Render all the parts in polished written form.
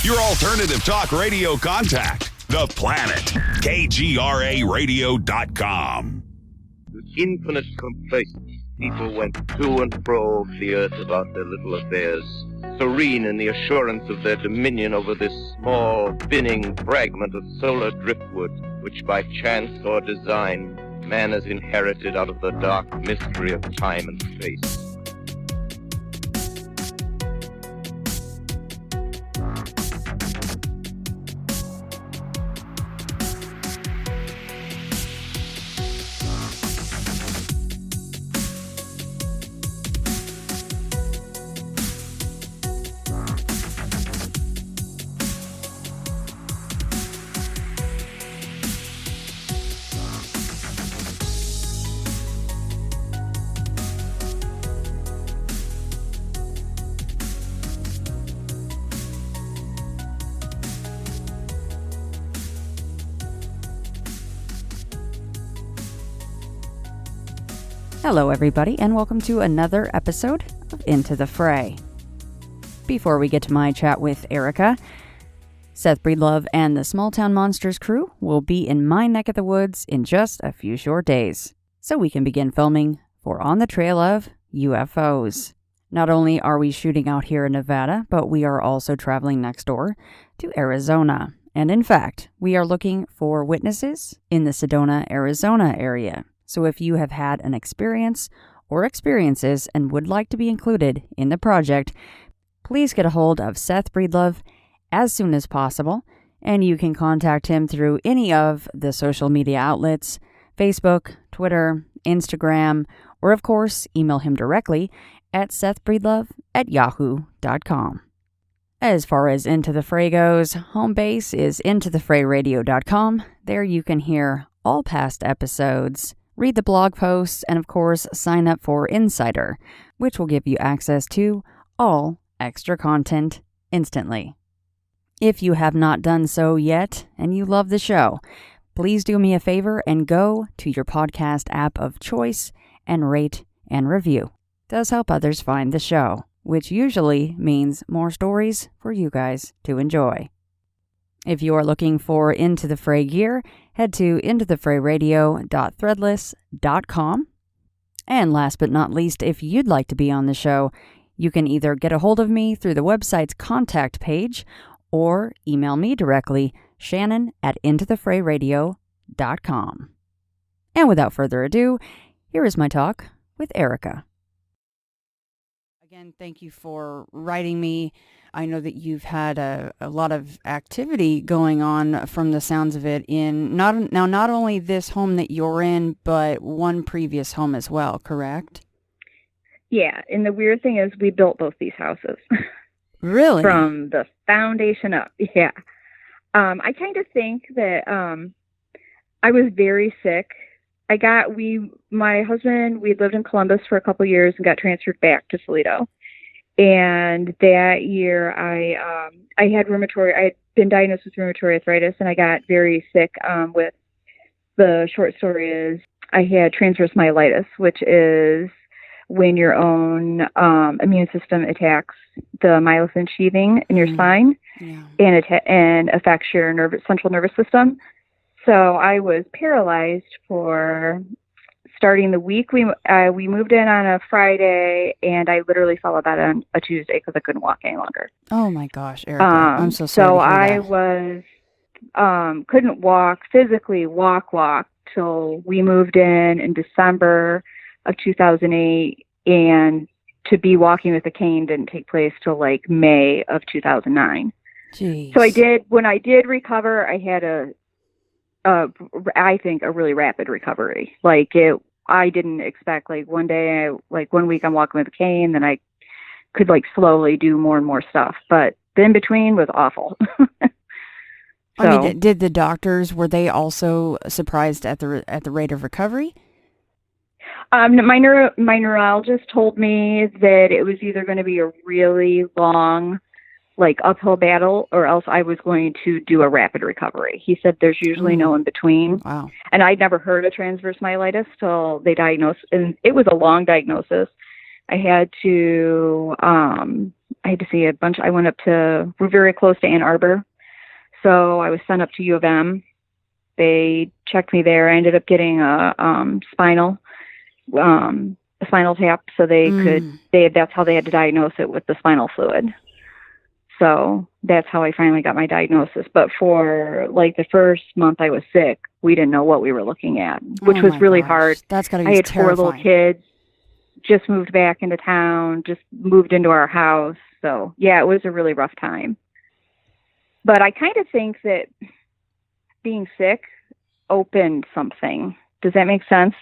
Your alternative talk radio contact. The Planet. KGRAradio.com. With infinite complacence, people went to and fro over the earth about their little affairs, serene in the assurance of their dominion over this small, spinning fragment of solar driftwood, which by chance or design, man has inherited out of the dark mystery of time and space. Hello everybody, and welcome to another episode of Into the Fray. Before we get to my chat with Erica, Seth Breedlove and the Small Town Monsters crew will be in my neck of the woods in just a few short days, so we can begin filming for On the Trail of UFOs. Not only are we shooting out here in Nevada, but we are also traveling next door to Arizona. And in fact, we are looking for witnesses in the Sedona, Arizona area. So if you have had an experience or experiences and would like to be included in the project, please get a hold of Seth Breedlove as soon as possible, and you can contact him through any of the social media outlets, Facebook, Twitter, Instagram, or of course, email him directly at sethbreedlove@yahoo.com. As far as Into the Fray goes, home base is intothefrayradio.com. There you can hear all past episodes, read the blog posts, and of course, sign up for Insider, which will give you access to all extra content instantly. If you have not done so yet and you love the show, please do me a favor and go to your podcast app of choice and rate and review. It does help others find the show, which usually means more stories for you guys to enjoy. If you are looking for Into the Fray gear, head to intothefrayradio.threadless.com. And last but not least, if you'd like to be on the show, you can either get a hold of me through the website's contact page or email me directly, shannon@intothefrayradio.com. And without further ado, here is my talk with Erica. Again, thank you for writing me. I know that you've had a lot of activity going on from the sounds of it in not only this home that you're in, but one previous home as well, correct? Yeah, and the weird thing is we built both these houses. Really? From the foundation up, yeah. I kind of think that I was very sick. My husband, we lived in Columbus for a couple of years and got transferred back to Toledo. And that year I had rheumatoid, I had been diagnosed with rheumatoid arthritis, and I got very sick with, the short story is, I had transverse myelitis, which is when your own immune system attacks the myosin sheathing in your spine, and affects your central nervous system. So I was paralyzed for starting the week. We moved in on a Friday, and I literally fell out on a Tuesday because I couldn't walk any longer. Oh my gosh, Erica, I'm so sorry. So I was couldn't physically walk till we moved in December of 2008, and to be walking with a cane didn't take place till like May of 2009. Jeez. So when I did recover, I had I think a really rapid recovery. I didn't expect one day, 1 week I'm walking with a cane, then I could slowly do more and more stuff. But the in between was awful. I mean, did the doctors, were they also surprised at the rate of recovery? My neurologist told me that it was either going to be a really long uphill battle, or else I was going to do a rapid recovery. He said there's usually no in between. Wow. And I'd never heard of transverse myelitis till they diagnosed, and it was a long diagnosis. I had to I had to see a bunch. We're very close to Ann Arbor. So I was sent up to U of M. They checked me there. I ended up getting a spinal tap, so that's how they had to diagnose it, with the spinal fluid. So that's how I finally got my diagnosis. But for like the first month I was sick, we didn't know what we were looking at, which was really hard. That's gotta be I had terrifying. 4 little kids, just moved back into town, just moved into our house. So yeah, it was a really rough time. But I kind of think that being sick opened something. Does that make sense?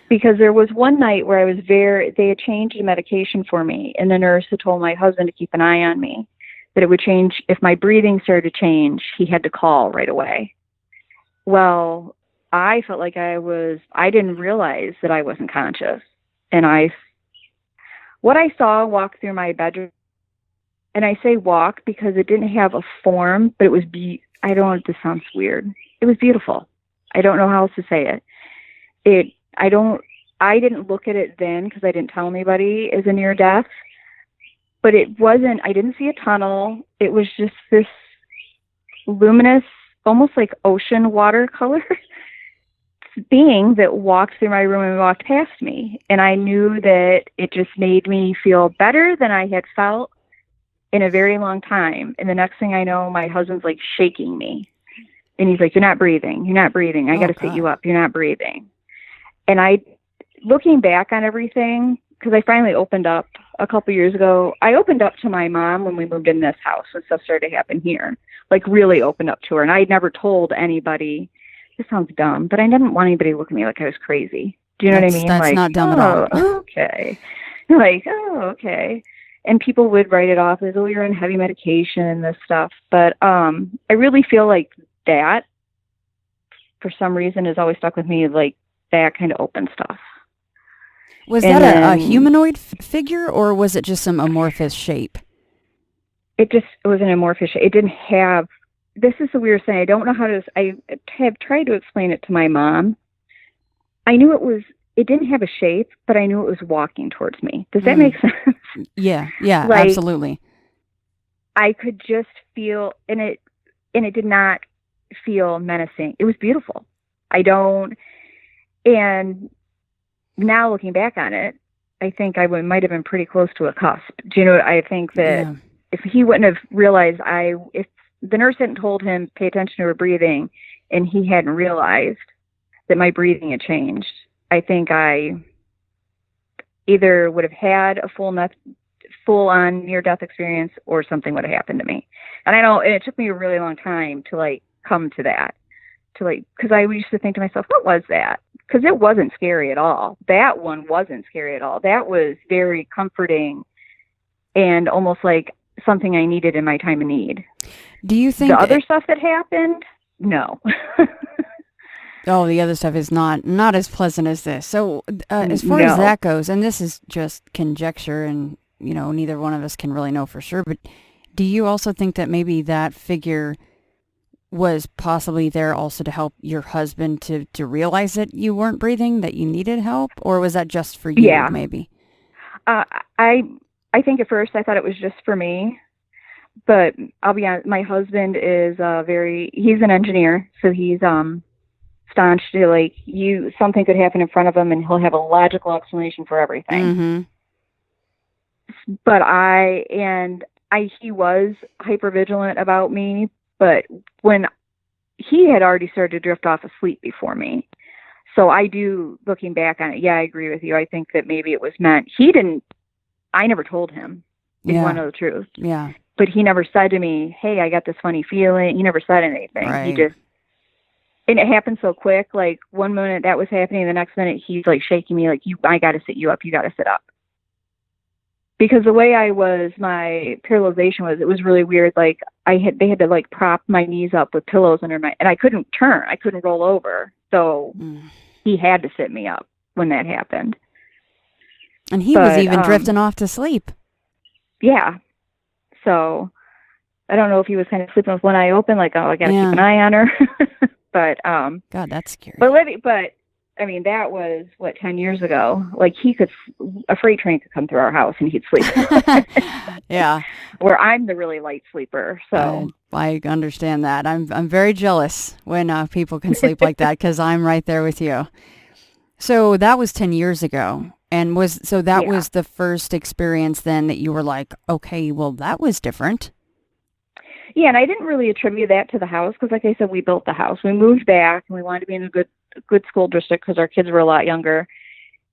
Because there was one night where they had changed the medication for me, and the nurse had told my husband to keep an eye on me, that it would change. If my breathing started to change, he had to call right away. Well, I felt like I didn't realize that I wasn't conscious. And what I saw walk through my bedroom, and I say walk because it didn't have a form, but it was, I don't know, this sounds weird. It was beautiful. I don't know how else to say it. I didn't look at it then because I didn't tell anybody as a near death, but I didn't see a tunnel. It was just this luminous, almost like ocean watercolor being that walked through my room and walked past me. And I knew that it just made me feel better than I had felt in a very long time. And the next thing I know, my husband's like shaking me. And he's like, you're not breathing. You're not breathing. I got to sit you up. You're not breathing. And looking back on everything, because I finally opened up a couple years ago, I opened up to my mom when we moved in this house, when stuff started to happen here, like really opened up to her. And I had never told anybody, this sounds dumb, but I didn't want anybody to look at me like I was crazy. Do you know what I mean? That's like, not dumb at all. Okay. Like, okay. And people would write it off as, oh, you're on heavy medication and this stuff. But I really feel like that, for some reason, has always stuck with me, like that kind of open stuff. Was that a humanoid figure, or was it just some amorphous shape? It was an amorphous shape. It didn't have, this is the weird thing. I don't know how to, I have tried to explain it to my mom. I knew it didn't have a shape, but I knew it was walking towards me. Does that make sense? Yeah, like, absolutely. I could just feel, and it did not feel menacing. It was beautiful. And now looking back on it, I think I might have been pretty close to a cusp. Do you know, I think that if he wouldn't have realized, if the nurse hadn't told him, pay attention to her breathing, and he hadn't realized that my breathing had changed, I think I either would have had a full-on near-death experience, or something would have happened to me. And I know, and it took me a really long time to like come to that, because I used to think to myself, what was that? Because it wasn't scary at all. That one wasn't scary at all. That was very comforting and almost like something I needed in my time of need. Do you think the other stuff that happened? No. Oh, the other stuff is not as pleasant as this. So as far as that goes, and this is just conjecture, and neither one of us can really know for sure, but do you also think that maybe that figure was possibly there also to help your husband to realize that you weren't breathing, that you needed help, or was that just for you? Maybe. I think at first I thought it was just for me, but I'll be honest, my husband is he's an engineer, so he's staunch to something could happen in front of him and he'll have a logical explanation for everything. Mm-hmm. But he was hypervigilant about me. But when he had already started to drift off asleep before me. So looking back on it, I agree with you. I think that maybe it was meant. I never told him, if you want to know the truth. Yeah. But he never said to me, hey, I got this funny feeling. He never said anything. Right. And it happened so quick. Like one minute that was happening, the next minute he's like shaking me like, I got to sit you up. You got to sit up. Because the way my paralyzation was, it was really weird. Like they had to like prop my knees up with pillows under and I couldn't turn. I couldn't roll over. So he had to sit me up when that happened. And he was even drifting off to sleep. Yeah. So I don't know if he was kind of sleeping with one eye open, like, oh, I got to keep an eye on her. But, God, that's scary. But I mean, that was, 10 years ago. Like, a freight train could come through our house and he'd sleep. Yeah. Where I'm the really light sleeper. So I understand that. I'm very jealous when people can sleep like that, because I'm right there with you. So that was 10 years ago. And was the first experience then that you were like, okay, well, that was different. Yeah, and I didn't really attribute that to the house because, like I said, we built the house. We moved back, and we wanted to be in a good school district because our kids were a lot younger.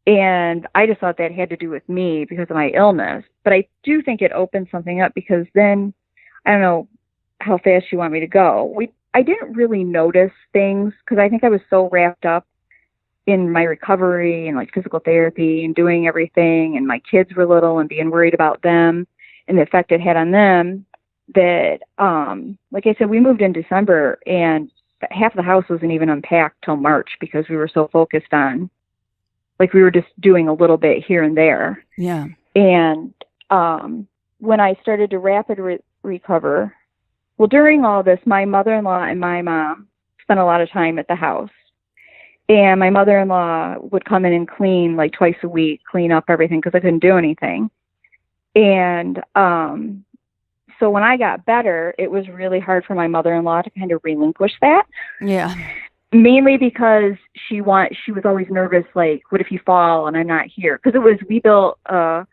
And I just thought that had to do with me because of my illness. But I do think it opened something up, because then, I don't know how fast you want me to go. I didn't really notice things because I think I was so wrapped up in my recovery and like physical therapy and doing everything, and my kids were little and being worried about them and the effect it had on them, that like I said, we moved in December and half the house wasn't even unpacked till March because we were so focused on, like, we were just doing a little bit here and there. Yeah. And when I started to rapid recover, well, during all this, my mother-in-law and my mom spent a lot of time at the house. And my mother-in-law would come in and clean like twice a week, clean up everything because I couldn't do anything. And so when I got better, it was really hard for my mother-in-law to kind of relinquish that. Yeah. Mainly because she was always nervous, like, what if you fall and I'm not here? Because we built a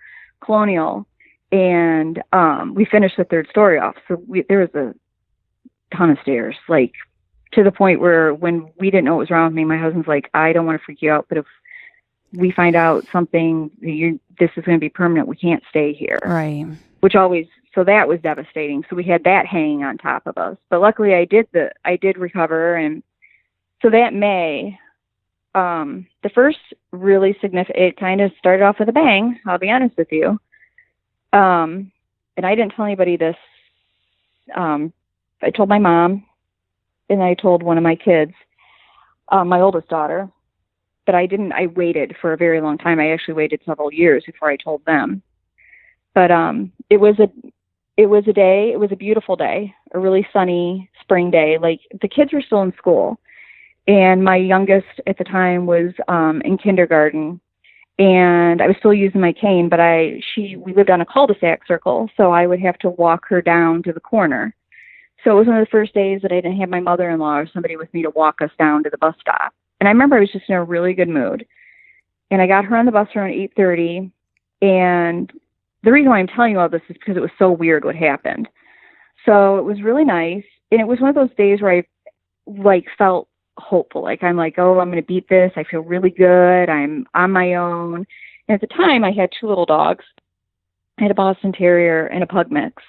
colonial, and we finished the third story off. So there was a ton of stairs, like, to the point where when we didn't know what was wrong with me, my husband's like, I don't want to freak you out, but if we find out something, this is going to be permanent, we can't stay here. Right. So that was devastating. So we had that hanging on top of us. But luckily I did recover. And so that May, the first really significant, it kind of started off with a bang, I'll be honest with you. And I didn't tell anybody this. I told my mom, and I told one of my kids, my oldest daughter, but I waited for a very long time. I actually waited several years before I told them. But it was a beautiful day, a really sunny spring day. Like, the kids were still in school, and my youngest at the time was in kindergarten, and I was still using my cane, but we lived on a cul-de-sac circle, so I would have to walk her down to the corner. So it was one of the first days that I didn't have my mother-in-law or somebody with me to walk us down to the bus stop. And I remember I was just in a really good mood. And I got her on the bus around 8:30. And the reason why I'm telling you all this is because it was so weird what happened. So it was really nice. And it was one of those days where I felt hopeful. Like, I'm like, oh, I'm going to beat this. I feel really good. I'm on my own. And at the time I had two little dogs. I had a Boston Terrier and a Pug Mix.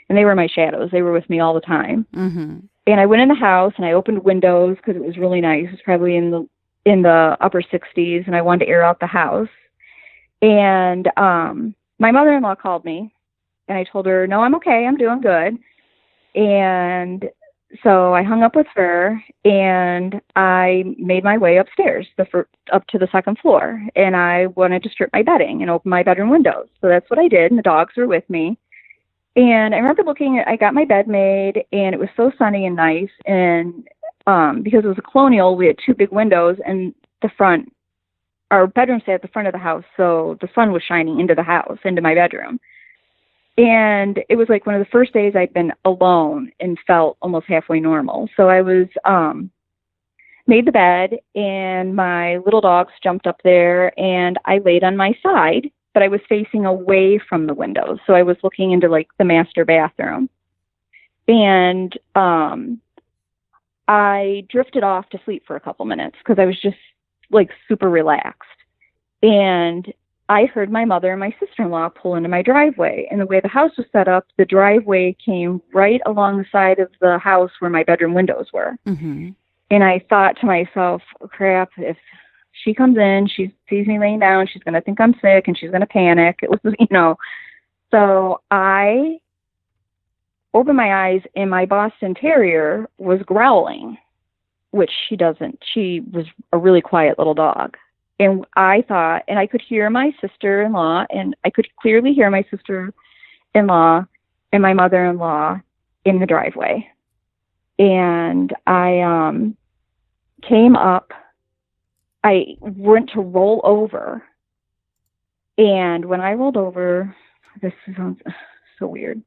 And they were my shadows. They were with me all the time. Mm-hmm. And I went in the house and I opened windows because it was really nice. It was probably in the upper 60s, and I wanted to air out the house. And my mother-in-law called me, and I told her, no, I'm okay. I'm doing good. And so I hung up with her, and I made my way upstairs, up to the second floor. And I wanted to strip my bedding and open my bedroom windows. So that's what I did, and the dogs were with me. And I remember I got my bed made, and it was so sunny and nice. And because it was a colonial, we had two big windows, and our bedroom sat at the front of the house. So the sun was shining into the house, into my bedroom. And it was like one of the first days I'd been alone and felt almost halfway normal. So I was, made the bed, and my little dogs jumped up there, and I laid on my side, but I was facing away from the windows. So I was looking into like the master bathroom. And I drifted off to sleep for a couple minutes because I was just like super relaxed. And I heard my mother and my sister-in-law pull into my driveway. And the way the house was set up, the driveway came right along the side of the house where my bedroom windows were. Mm-hmm. And I thought to myself, oh, crap, if she comes in, she sees me laying down, she's going to think I'm sick and she's going to panic. It was, So I opened my eyes, and my Boston Terrier was growling, which she doesn't. She was a really quiet little dog. And I thought, and I could hear my sister-in-law, and I could clearly hear my sister-in-law and my mother-in-law in the driveway. And I came up. I went to roll over. And when I rolled over, this sounds so weird.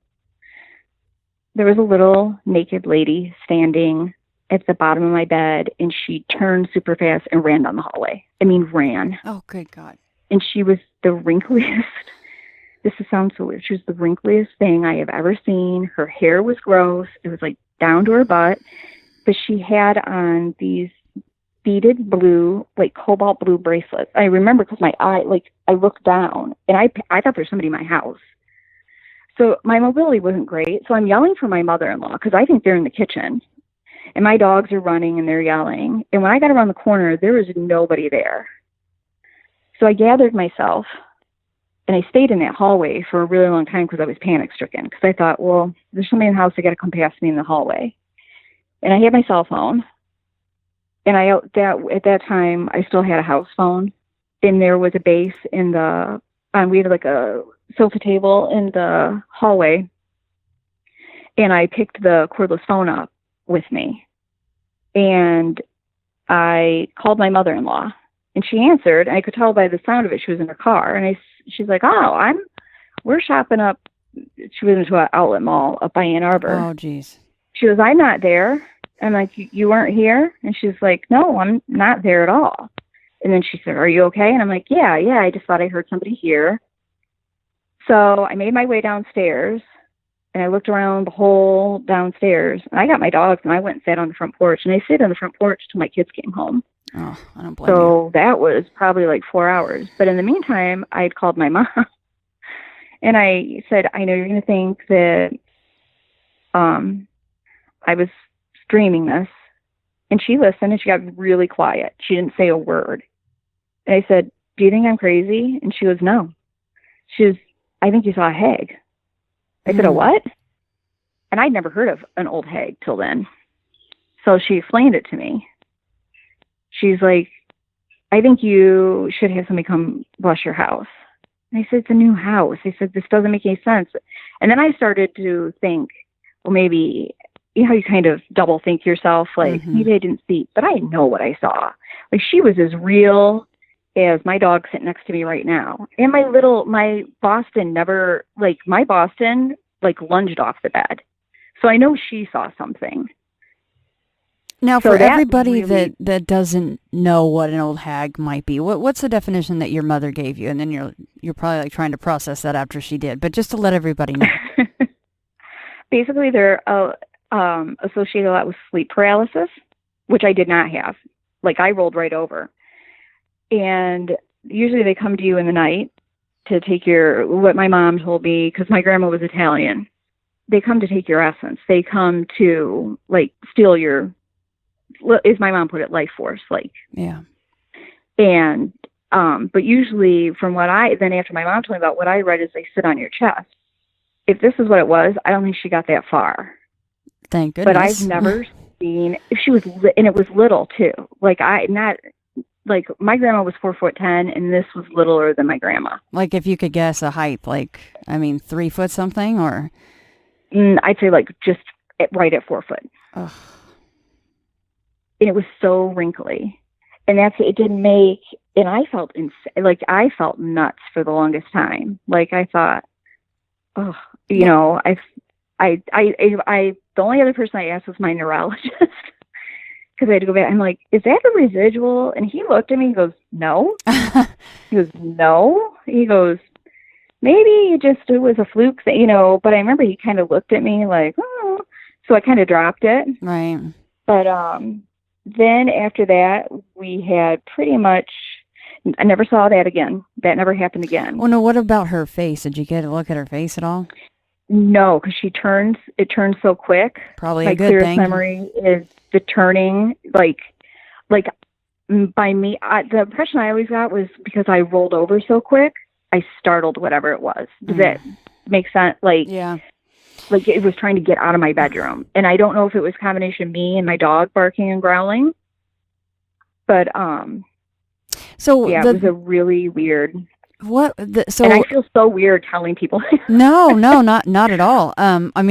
There was a little naked lady standing at the bottom of my bed, and she turned super fast and ran down the hallway. I mean, ran. Oh, good God. And she was the wrinkliest. This sounds so weird. She was the wrinkliest thing I have ever seen. Her hair was gross. It was like down to her butt. But she had on these beaded blue, like cobalt blue bracelets. I remember because my eye, like I looked down and I thought there was somebody in my house. So my mobility wasn't great. So I'm yelling for my mother-in-law because I think they're in the kitchen. And my dogs are running and they're yelling. And when I got around the corner, there was nobody there. So I gathered myself and I stayed in that hallway for a really long time because I was panic stricken. Because I thought, well, there's somebody in the house, they got to come past me in the hallway. And I had my cell phone. And at that time, I still had a house phone. And there was a base in the, we had like a sofa table in the hallway. And I picked the cordless phone up with me. And I called my mother-in-law. And she answered. And I could tell by the sound of it, she was in her car. And she's like, oh, we're shopping up. She was into an outlet mall up by Ann Arbor. Oh, geez. She goes, I'm not there. I'm like, you weren't here? And she's like, no, I'm not there at all. And then she said, are you okay? And I'm like, yeah, I just thought I heard somebody here. So I made my way downstairs and I looked around the whole downstairs and I got my dogs and I went and sat on the front porch and I stayed on the front porch till my kids came home. Oh, I don't blame you. So that was probably like 4 hours. But in the meantime, I had called my mom and I said, I know you're going to think that I was dreaming this. And she listened and she got really quiet. She didn't say a word. And I said, do you think I'm crazy? And she goes, no. She goes, I think you saw a hag. I said, a what? And I'd never heard of an old hag till then. So she explained it to me. She's like, I think you should have somebody come brush your house. And I said, it's a new house. I said, this doesn't make any sense. And then I started to think, well, maybe, you know how you kind of double think yourself, like, maybe I didn't see, but I know what I saw. Like, she was as real as my dog sitting next to me right now. And my Boston lunged off the bed. So I know she saw something. Now, So for that everybody really- that doesn't know what an old hag might be, what's the definition that your mother gave you? And then you're probably like trying to process that after she did, but just to let everybody know. Basically, they're associated a lot with sleep paralysis, which I did not have. Like, I rolled right over. And usually they come to you in the night to take what my mom told me, because my grandma was Italian. They come to take your essence. They come to, like, steal your, as my mom put it, life force. Like, Yeah. and, but usually from then after my mom told me about what I read is they sit on your chest. If this is what it was, I don't think she got that far. Thank goodness. But I've never seen, if she was, and it was little too. Like, my grandma was 4'10", and this was littler than my grandma. Like, if you could guess a height, 3 foot something, or? I'd say like just right at 4 foot. Ugh. And it was so wrinkly. And it didn't make, and I felt I felt nuts for the longest time. Like, I thought, oh, you know, the only other person I asked was my neurologist. Because I had to go back. I'm like, is that a residual? And he looked at me and goes, no. He goes, no. He goes, maybe it was a fluke, you know. But I remember he kind of looked at me like, oh. So I kind of dropped it. Right. But then after that, we had pretty much, I never saw that again. That never happened again. Well, no, what about her face? Did you get a look at her face at all? No, because it turns so quick. Probably My a good clearest thing. memory is the turning, like by me. The impression I always got was because I rolled over so quick, I startled whatever it was. Does that make sense? Like, Yeah. Like, it was trying to get out of my bedroom. And I don't know if it was a combination of me and my dog barking and growling. But, So yeah, it was a really weird. and I feel so weird telling people. No, not at all. And I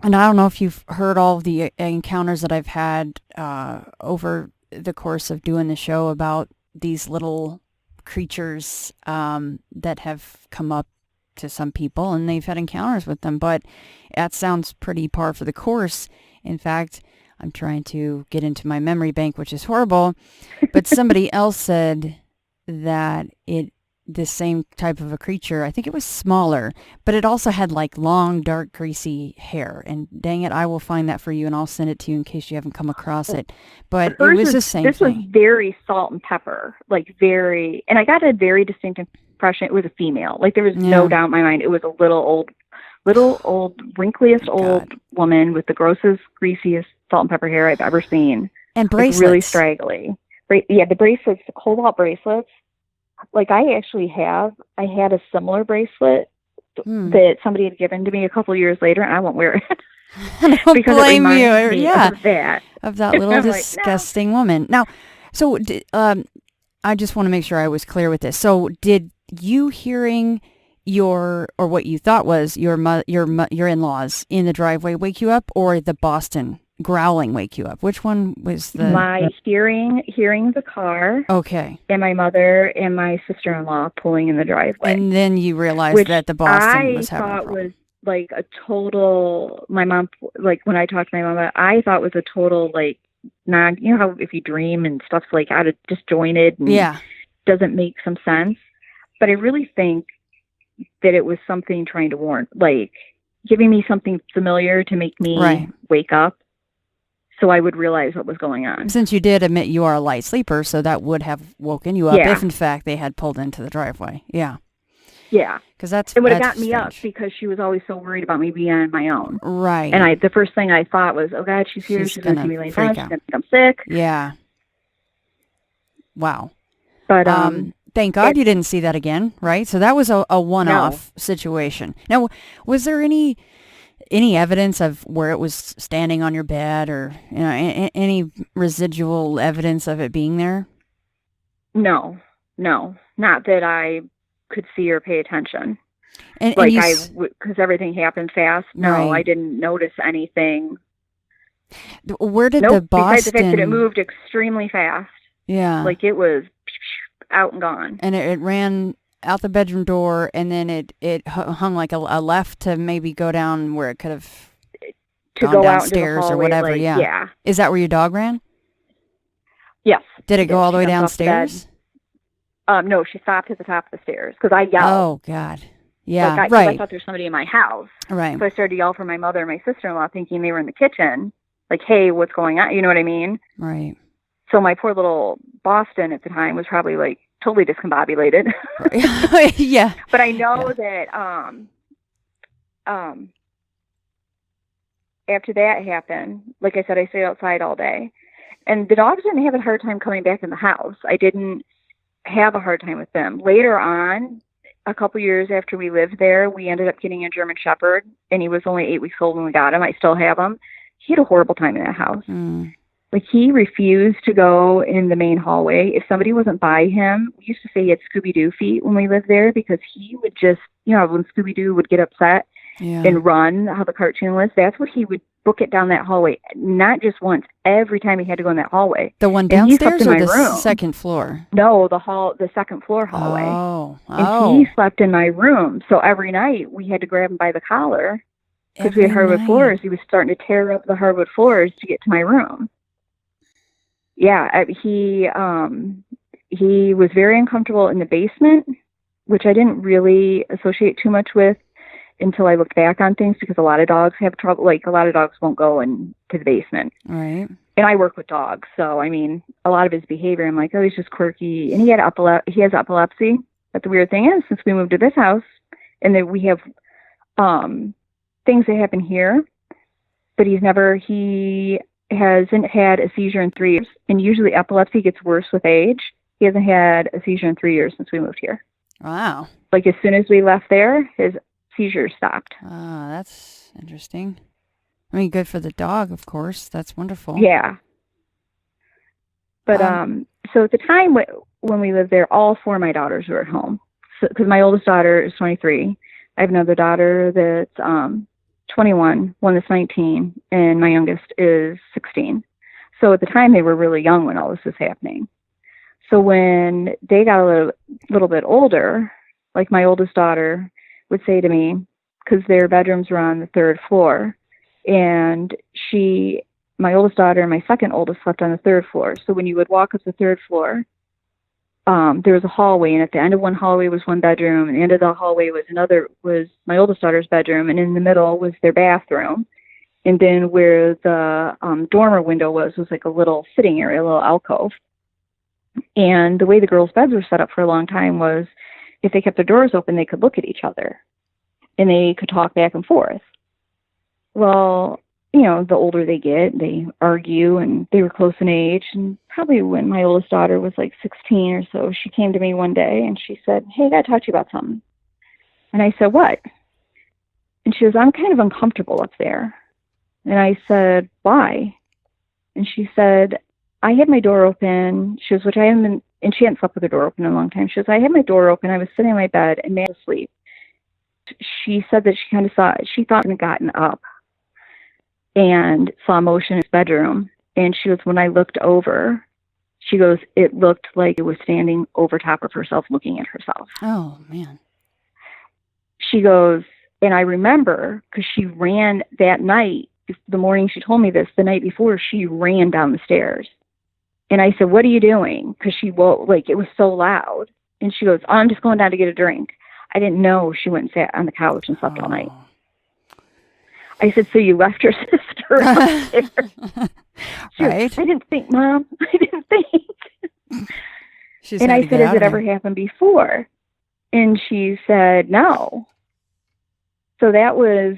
don't know if you've heard all of the encounters that I've had over the course of doing the show about these little creatures that have come up to some people and they've had encounters with them, but that sounds pretty par for the course. In fact, I'm trying to get into my memory bank, which is horrible, but somebody else said that the same type of a creature, I think it was smaller, but it also had like long, dark, greasy hair. And dang it, I will find that for you and I'll send it to you in case you haven't come across it. But it was the same This thing. was very salt and pepper, like very, and I got a very distinct impression it was a female. Like there was no doubt in my mind it was a little old, wrinkliest old woman with the grossest, greasiest salt and pepper hair I've ever seen. And bracelets. Like really straggly. Yeah, the bracelets, the cobalt bracelets. Like I had a similar bracelet that somebody had given to me a couple of years later, and I won't wear it. I don't because blame it you. reminds me Of that little disgusting woman. Now, so I just want to make sure I was clear with this. So did you hearing or what you thought was your in-laws in the driveway wake you up, or the Boston growling wake you up? Which one was my hearing the car? Okay. And my mother and my sister-in-law pulling in the driveway. And then you realized that the Boston was having a problem. Was like a total. My mom, like when I talked to my mom, I thought was a total like not. You know how if you dream and stuff's like out of disjointed and doesn't make some sense. But I really think that it was something trying to warn, like giving me something familiar to make me wake up. So I would realize what was going on. Since you did admit you are a light sleeper, so that would have woken you up if, in fact, they had pulled into the driveway. Yeah. Yeah. Because it would have got me up because she was always so worried about me being on my own. Right. And the first thing I thought was, oh, God, she's here. She's going to see me lay down. She's going to think I'm sick. Yeah. Wow. But thank God you didn't see that again, right? So that was a one-off situation. Now, was there any evidence of where it was standing on your bed, or any residual evidence of it being there? No, not that I could see or pay attention. And because everything happened fast. No, I didn't notice anything. Where did the Boston? Besides the fact that it moved extremely fast. Yeah, like it was out and gone. And it ran out the bedroom door, and then it hung like a left to maybe go down where it could have gone downstairs hallway, or whatever. like, yeah. Is that where your dog ran? Yes. Did it go all the way downstairs? No, she stopped at the top of the stairs because I yelled. Oh God. Yeah. I thought there was somebody in my house. Right. So I started to yell for my mother and my sister-in-law, thinking they were in the kitchen. Like, hey, what's going on? You know what I mean? Right. So my poor little Boston at the time was probably like totally discombobulated. Yeah. But I know that after that happened, like I said, I stayed outside all day. And the dogs didn't have a hard time coming back in the house. I didn't have a hard time with them. Later on, a couple years after we lived there, we ended up getting a German Shepherd, and he was only 8 weeks old when we got him. I still have him. He had a horrible time in that house. Like, he refused to go in the main hallway. If somebody wasn't by him, we used to say he had Scooby-Doo feet when we lived there, because he would just, when Scooby-Doo would get upset and run, how the cartoon was, that's what he would book it down that hallway. Not just once, every time he had to go in that hallway. The one downstairs or the second floor? No, the second floor hallway. Oh. And he slept in my room. So every night we had to grab him by the collar because we had hardwood floors. He was starting to tear up the hardwood floors to get to my room. Yeah, he was very uncomfortable in the basement, which I didn't really associate too much with until I looked back on things, because a lot of dogs have trouble. Like, a lot of dogs won't go into the basement. Right. And I work with dogs, so I mean, a lot of his behavior, I'm like, oh, he's just quirky. And he has epilepsy. But the weird thing is, since we moved to this house, and then we have things that happen here, but he hasn't had a seizure in 3 years. And usually epilepsy gets worse with age. He hasn't had a seizure in 3 years since we moved here. Wow. Like, as soon as we left there, his seizures stopped. Ah, that's interesting. I mean, good for the dog, of course. That's wonderful. Yeah. But so at the time when we lived there, all 4 of my daughters were at home. So, because my oldest daughter is 23. I have another daughter that's 21, one that's 19, and my youngest is 16. So at the time, they were really young when all this was happening. So when they got a little bit older, like my oldest daughter would say to me, because their bedrooms were on the 3rd floor, and my oldest daughter and my second oldest slept on the 3rd floor. So when you would walk up the 3rd floor, there was a hallway, and at the end of one hallway was one bedroom, and the end of the hallway was my oldest daughter's bedroom, and in the middle was their bathroom. And then where the dormer window was like a little sitting area, a little alcove. And the way the girls' beds were set up for a long time was if they kept their doors open, they could look at each other and they could talk back and forth. Well, the older they get, they argue, and they were close in age. And probably when my oldest daughter was like 16 or so, she came to me one day and she said, "Hey, I got to talk to you about something." And I said, "What?" And she goes, "I'm kind of uncomfortable up there." And I said, "Why?" And she said, "I had my door open." She goes, "Which I haven't been," and she hadn't slept with her door open in a long time. She goes, "I had my door open. I was sitting on my bed and man was asleep." She said that she thought I had gotten up and saw motion in his bedroom. And she goes, "When I looked over," she goes, "it looked like it was standing over top of herself, looking at herself." Oh, man. She goes, and I remember because she ran that night, the morning she told me this, the night before, she ran down the stairs. And I said, "What are you doing?" Because she woke, like, it was so loud. And she goes, "Oh, I'm just going down to get a drink." I didn't know she went and sat on the couch and slept all night. I said, "So you left your sister upstairs?" Right. Goes, "I didn't think, Mom. I didn't think." And I said, "Has it ever happened before?" And she said, "No." So that was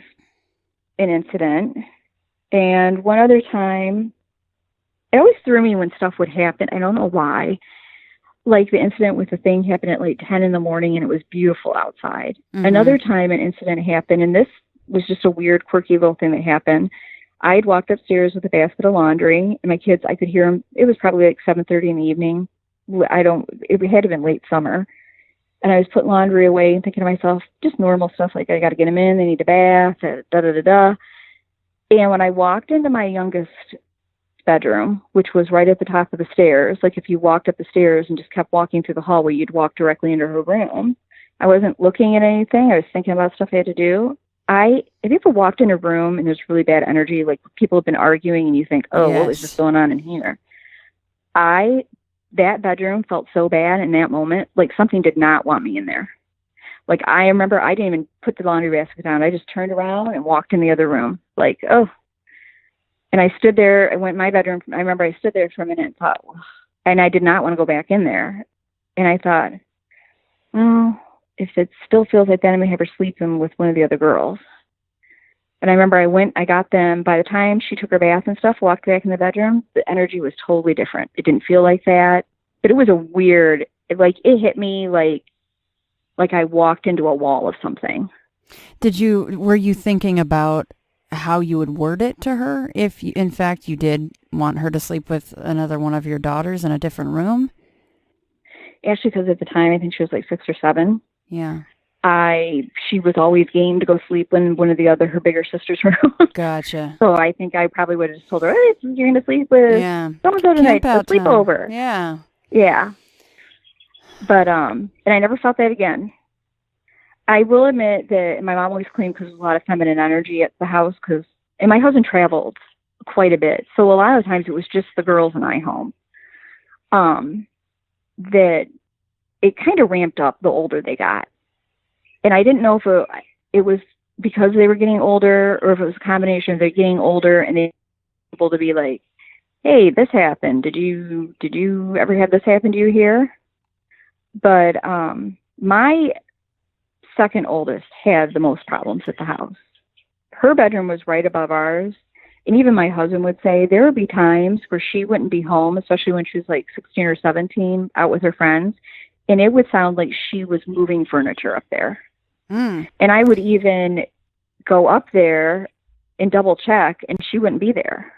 an incident. And one other time, it always threw me when stuff would happen. I don't know why. Like the incident with the thing happened at like 10 in the morning and it was beautiful outside. Mm-hmm. Another time an incident happened, and this was just a weird, quirky little thing that happened. I'd walked upstairs with a basket of laundry, and my kids, I could hear them. It was probably like 7:30 in the evening. It had to have been late summer. And I was putting laundry away and thinking to myself, just normal stuff, like I got to get them in, they need a bath, da-da-da-da. And when I walked into my youngest bedroom, which was right at the top of the stairs, like if you walked up the stairs and just kept walking through the hallway, you'd walk directly into her room. I wasn't looking at anything. I was thinking about stuff I had to do. Have you ever walked in a room and there's really bad energy, like people have been arguing and you think, oh, yes, what was just going on in here? That bedroom felt so bad in that moment, like something did not want me in there. Like I remember I didn't even put the laundry basket down. I just turned around and walked in the other room. Like, oh. And I stood there. I went in my bedroom. I remember I stood there for a minute and thought, and I did not want to go back in there. And I thought, oh, if it still feels like that, I may have her sleeping with one of the other girls. And I remember I got them, by the time she took her bath and stuff, walked back in the bedroom, the energy was totally different. It didn't feel like that, but it was it hit me like I walked into a wall of something. Were you thinking about how you would word it to her if in fact you did want her to sleep with another one of your daughters in a different room? Actually, because at the time, I think she was like 6 or 7. Yeah. She was always game to go sleep in one of her bigger sister's room. Gotcha. So I think I probably would have just told her, "Hey, you're going to sleep with so-and-so tonight. Sleep over." Yeah. Yeah. But, and I never felt that again. I will admit that my mom always claimed because there's a lot of feminine energy at the house, and my husband traveled quite a bit. So a lot of times it was just the girls and I home. That it kind of ramped up the older they got. And I didn't know if it was because they were getting older or if it was a combination of they're getting older and they were able to be like, "Hey, this happened. Did you ever have this happen to you here?" But my second oldest had the most problems at the house. Her bedroom was right above ours. And even my husband would say there would be times where she wouldn't be home, especially when she was like 16 or 17 out with her friends. And it would sound like she was moving furniture up there. Mm. And I would even go up there and double check, and she wouldn't be there.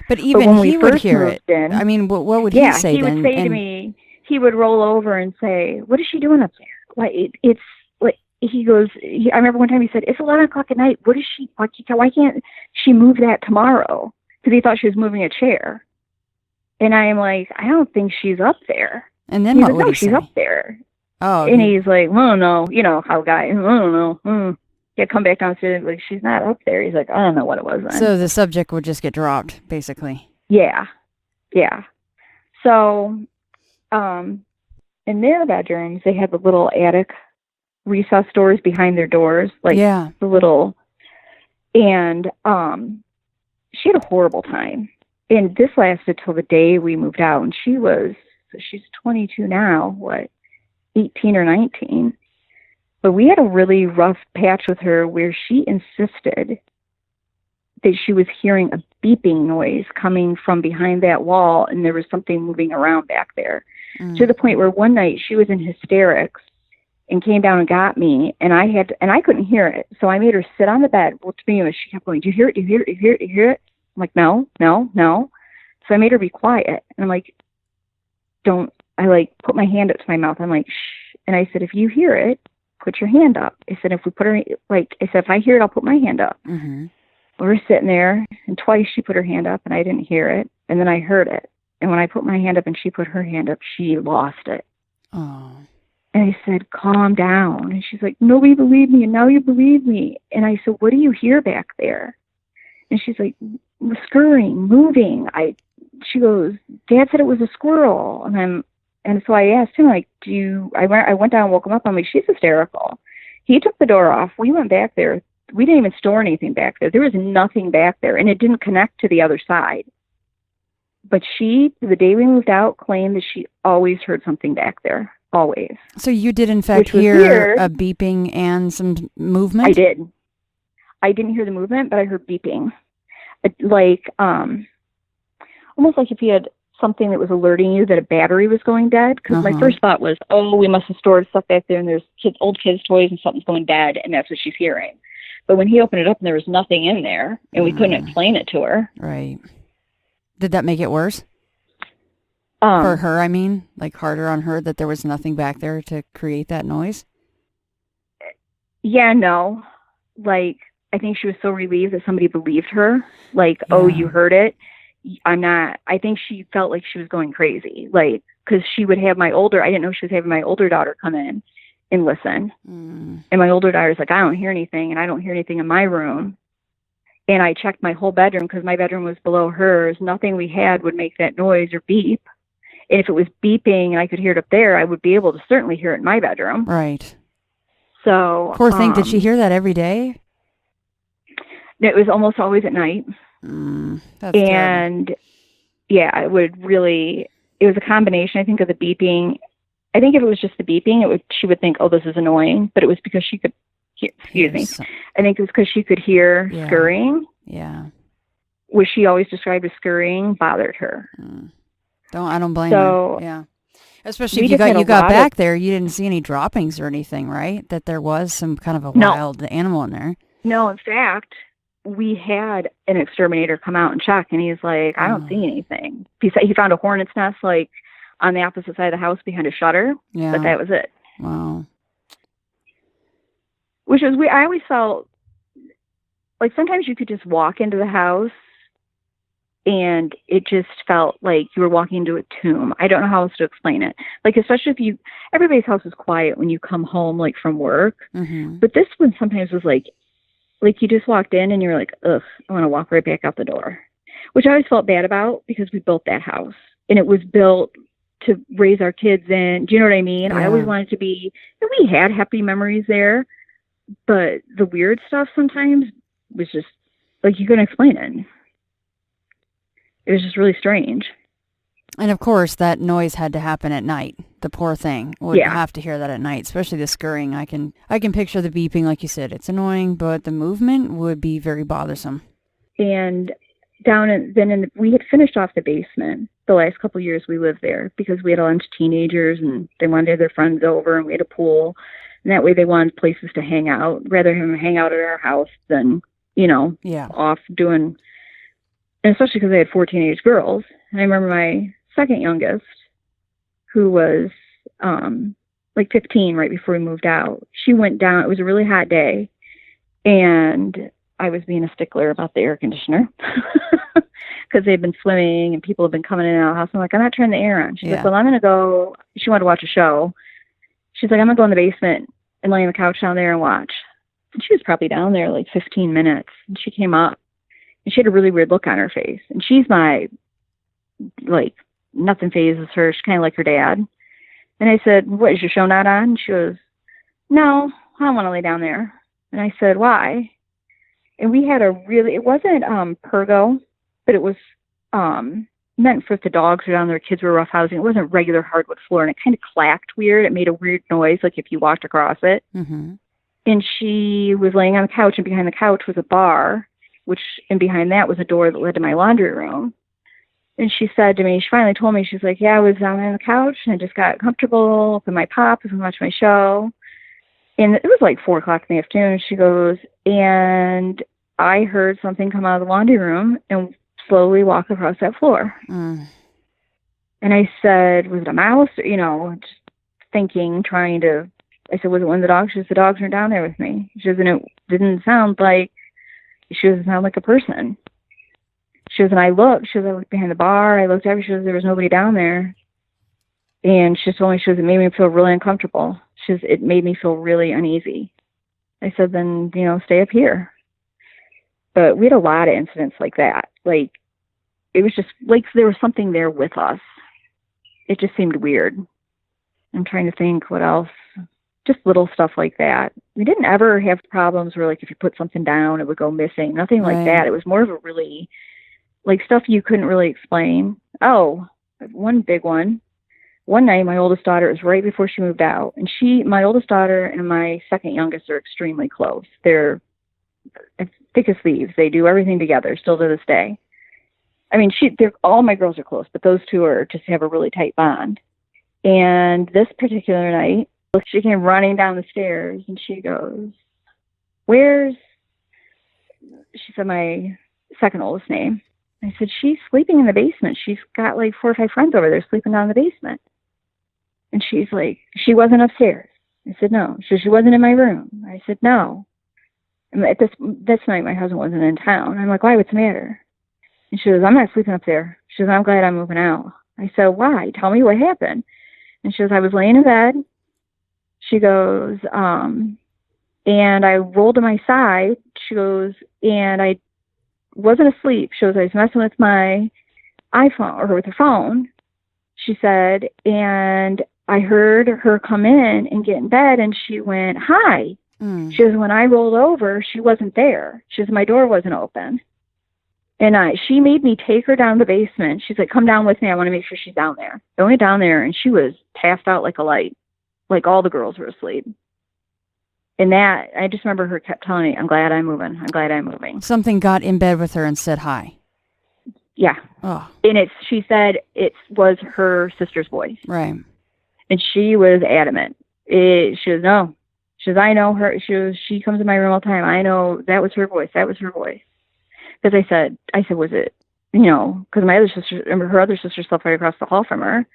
But when he would hear it. I mean, what would he say then? Yeah, he would say to me, he would roll over and say, "What is she doing up there?" Like, it's like, he goes, I remember one time he said, "It's 11 o'clock at night. Why can't she move that tomorrow?" Because he thought she was moving a chair. And I'm like, I don't think she's up there. And then he's what like, would no, he she's say? up there. Oh. And he's like, well, no, you know how guy, I don't know. Yeah, come back downstairs. Like, she's not up there. He's like, I don't know what it was then. So the subject would just get dropped, basically. Yeah. Yeah. So, in their bedrooms, they had the little attic recess doors behind their doors, like the little, and she had a horrible time. And this lasted till the day we moved out, and she's 22 now, 18 or 19. But we had a really rough patch with her where she insisted that she was hearing a beeping noise coming from behind that wall, and there was something moving around back there. To the point where one night she was in hysterics and came down and got me, and I couldn't hear it. So I made her sit on the bed. Well, to me, she kept going, do you hear it? Do you hear it? Do you hear it? Do you hear it? I'm like, no. So I made her be quiet. And I'm like, I put my hand up to my mouth. I'm like, shh. And I said, if you hear it, put your hand up. I said, if I hear it, I'll put my hand up. Mm-hmm. We were sitting there, and twice she put her hand up, and I didn't hear it. And then I heard it. And when I put my hand up and she put her hand up, she lost it. Oh. And I said, calm down. And she's like, nobody believed me, and now you believe me. And I said, what do you hear back there? And she's like, scurrying, moving. She goes, Dad said it was a squirrel. And so I asked him, like, I went down and woke him up. I'm like, she's hysterical. He took the door off. We went back there. We didn't even store anything back there. There was nothing back there, and it didn't connect to the other side. But she, the day we moved out, claimed that she always heard something back there. Always. So you did, in fact, hear a beeping and some movement? I did. I didn't hear the movement, but I heard beeping. Almost like if you had something that was alerting you that a battery was going dead. Because my first thought was, we must have stored stuff back there, and there's old kids' toys, and something's going dead, and that's what she's hearing. But when he opened it up and there was nothing in there, and we couldn't explain it to her. Right. Did that make it worse? For her, I mean? Like harder on her that there was nothing back there to create that noise? Yeah, no. I think she was so relieved that somebody believed her. Oh, you heard it. I think she felt like she was going crazy. Because she would have I didn't know she was having my older daughter come in and listen. And my older daughter's like, I don't hear anything, and I don't hear anything in my room. And I checked my whole bedroom because my bedroom was below hers. Nothing we had would make that noise or beep. And if it was beeping and I could hear it up there, I would be able to certainly hear it in my bedroom. Right. So poor thing. Did she hear that every day? It was almost always at night. That's and terrible. Yeah, it was a combination, I think, of the beeping. I think if it was just the beeping, she would think, oh, this is annoying. But it was because she could hear, I think it was because she could hear scurrying. Yeah. Which she always described as scurrying bothered her. I don't blame her. Yeah. Especially if you got back there, you didn't see any droppings or anything, right? That there was some kind of a wild animal in there. No, in fact, we had an exterminator come out and check, and he's like, I don't see anything. He said he found a hornet's nest on the opposite side of the house behind a shutter, but that was it. Wow. Which was weird. I always felt like sometimes you could just walk into the house and it just felt like you were walking into a tomb. I don't know how else to explain it. Especially if everybody's house is quiet when you come home, from work. Mm-hmm. But this one sometimes was like you just walked in and you're like, ugh, I want to walk right back out the door. Which I always felt bad about because we built that house. And it was built to raise our kids in. Do you know what I mean? Yeah. I always wanted to be, we had happy memories there. But the weird stuff sometimes was just, you couldn't explain it. It was just really strange. And of course, that noise had to happen at night. The poor thing would have to hear that at night, especially the scurrying. I can picture the beeping, like you said. It's annoying, but the movement would be very bothersome. And we had finished off the basement the last couple of years we lived there because we had a bunch of teenagers and they wanted to have their friends over, and we had a pool. And that way they wanted places to hang out, rather than hang out at our house than, off doing, and especially because they had 4 teenage girls. And I remember my second youngest, who was 15 right before we moved out, she went down. It was a really hot day, and I was being a stickler about the air conditioner. because they've been swimming and people have been coming in and out of the house. I'm like, I'm not turning the air on. She's Yeah. like, well, I'm going to go. She wanted to watch a show. She's like, I'm going to go in the basement and lay on the couch down there and watch. And she was probably down there like 15 minutes. And she came up and she had a really weird look on her face. And she's like, nothing phases her. She's kind of like her dad. And I said, what, is your show not on? And she goes, no, I don't want to lay down there. And I said, why? And we had it wasn't Pergo, but it was meant for if the dogs were down there, kids were roughhousing. It wasn't regular hardwood floor, and it kind of clacked weird. It made a weird noise, like if you walked across it. Mm-hmm. And she was laying on the couch, and behind the couch was a bar, and behind that was a door that led to my laundry room. And she said to me, she finally told me, she's like, yeah, I was down on the couch, and I just got comfortable, opened my pop, and watched my show. And it was like 4 o'clock in the afternoon. She goes, and I heard something come out of the laundry room and slowly walk across that floor. Mm. And I said, was it a mouse? Or, just thinking, I said, was it one of the dogs? She said, the dogs weren't down there with me. She said, and it didn't sound like a person. She said, and I looked behind the bar. I looked everywhere. She said, there was nobody down there. And she told me, it made me feel really uncomfortable. It made me feel really uneasy. I said, then, stay up here. But we had a lot of incidents like that. Like, it was just like there was something there with us. It just seemed weird. I'm trying to think what else. Just little stuff like that. We didn't ever have problems where, like, if you put something down, it would go missing. Nothing like that. It was more of a really, like, stuff you couldn't really explain. Oh, one big one. One night, my oldest daughter, it was right before she moved out, and my oldest daughter and my second youngest are extremely close. They're thick as thieves. They do everything together, still to this day. I mean, all my girls are close, but those two just have a really tight bond. And this particular night, she came running down the stairs, and she goes, she said my second oldest name. I said, she's sleeping in the basement. She's got like 4 or 5 friends over there sleeping down in the basement. And she's like, she wasn't upstairs. I said, no. She wasn't in my room. I said, no. And this night, my husband wasn't in town. I'm like, why? What's the matter? And she goes, I'm not sleeping up there. She goes, I'm glad I'm moving out. I said, why? Tell me what happened. And she goes, I was laying in bed. She goes, and I rolled to my side. She goes, and I wasn't asleep. She goes, I was messing with my iPhone, or with her phone, she said, and I heard her come in and get in bed, and she went, hi. Mm. She goes, when I rolled over, she wasn't there. She goes, my door wasn't open. And she made me take her down to the basement. She's like, come down with me. I want to make sure she's down there. I went down there, and she was passed out like a light. Like all the girls were asleep. And that, I just remember her kept telling me, I'm glad I'm moving. I'm glad I'm moving. Something got in bed with her and said hi. Yeah. Oh. And she said it was her sister's voice. Right. And she was adamant. She goes, no. She goes, I know her. She comes in my room all the time. I know that was her voice. That was her voice. Because I said, was it, because my other sister, her other sister slept right across the hall from her.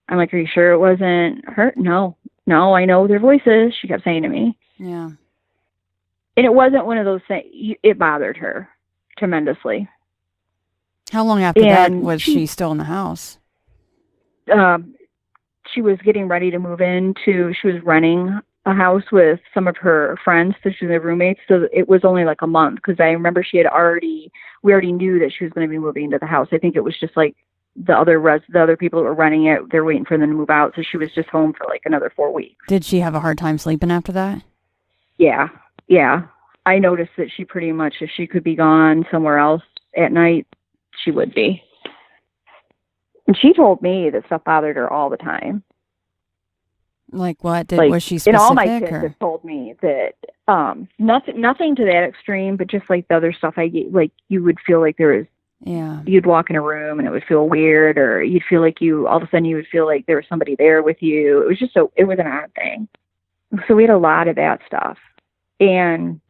I'm like, are you sure it wasn't her? No, I know their voices, she kept saying to me. Yeah. And it wasn't one of those things, it bothered her tremendously. How long after that was she still in the house? She was getting ready to move she was renting a house with some of her friends, so she was their roommates, so it was only like a month, because I remember we already knew that she was going to be moving into the house. I think it was just like the other people that were renting it, they're waiting for them to move out, so she was just home for like another 4 weeks. Did she have a hard time sleeping after that? Yeah. I noticed that she pretty much, if she could be gone somewhere else at night, she would be. And she told me that stuff bothered her all the time. Like what? Was she specific? And all my kids have told me that nothing to that extreme, but just like the other stuff I get, like you would feel like there was, you'd walk in a room and it would feel weird, or you'd feel like all of a sudden you would feel like there was somebody there with you. It was just it was an odd thing. So we had a lot of that stuff. And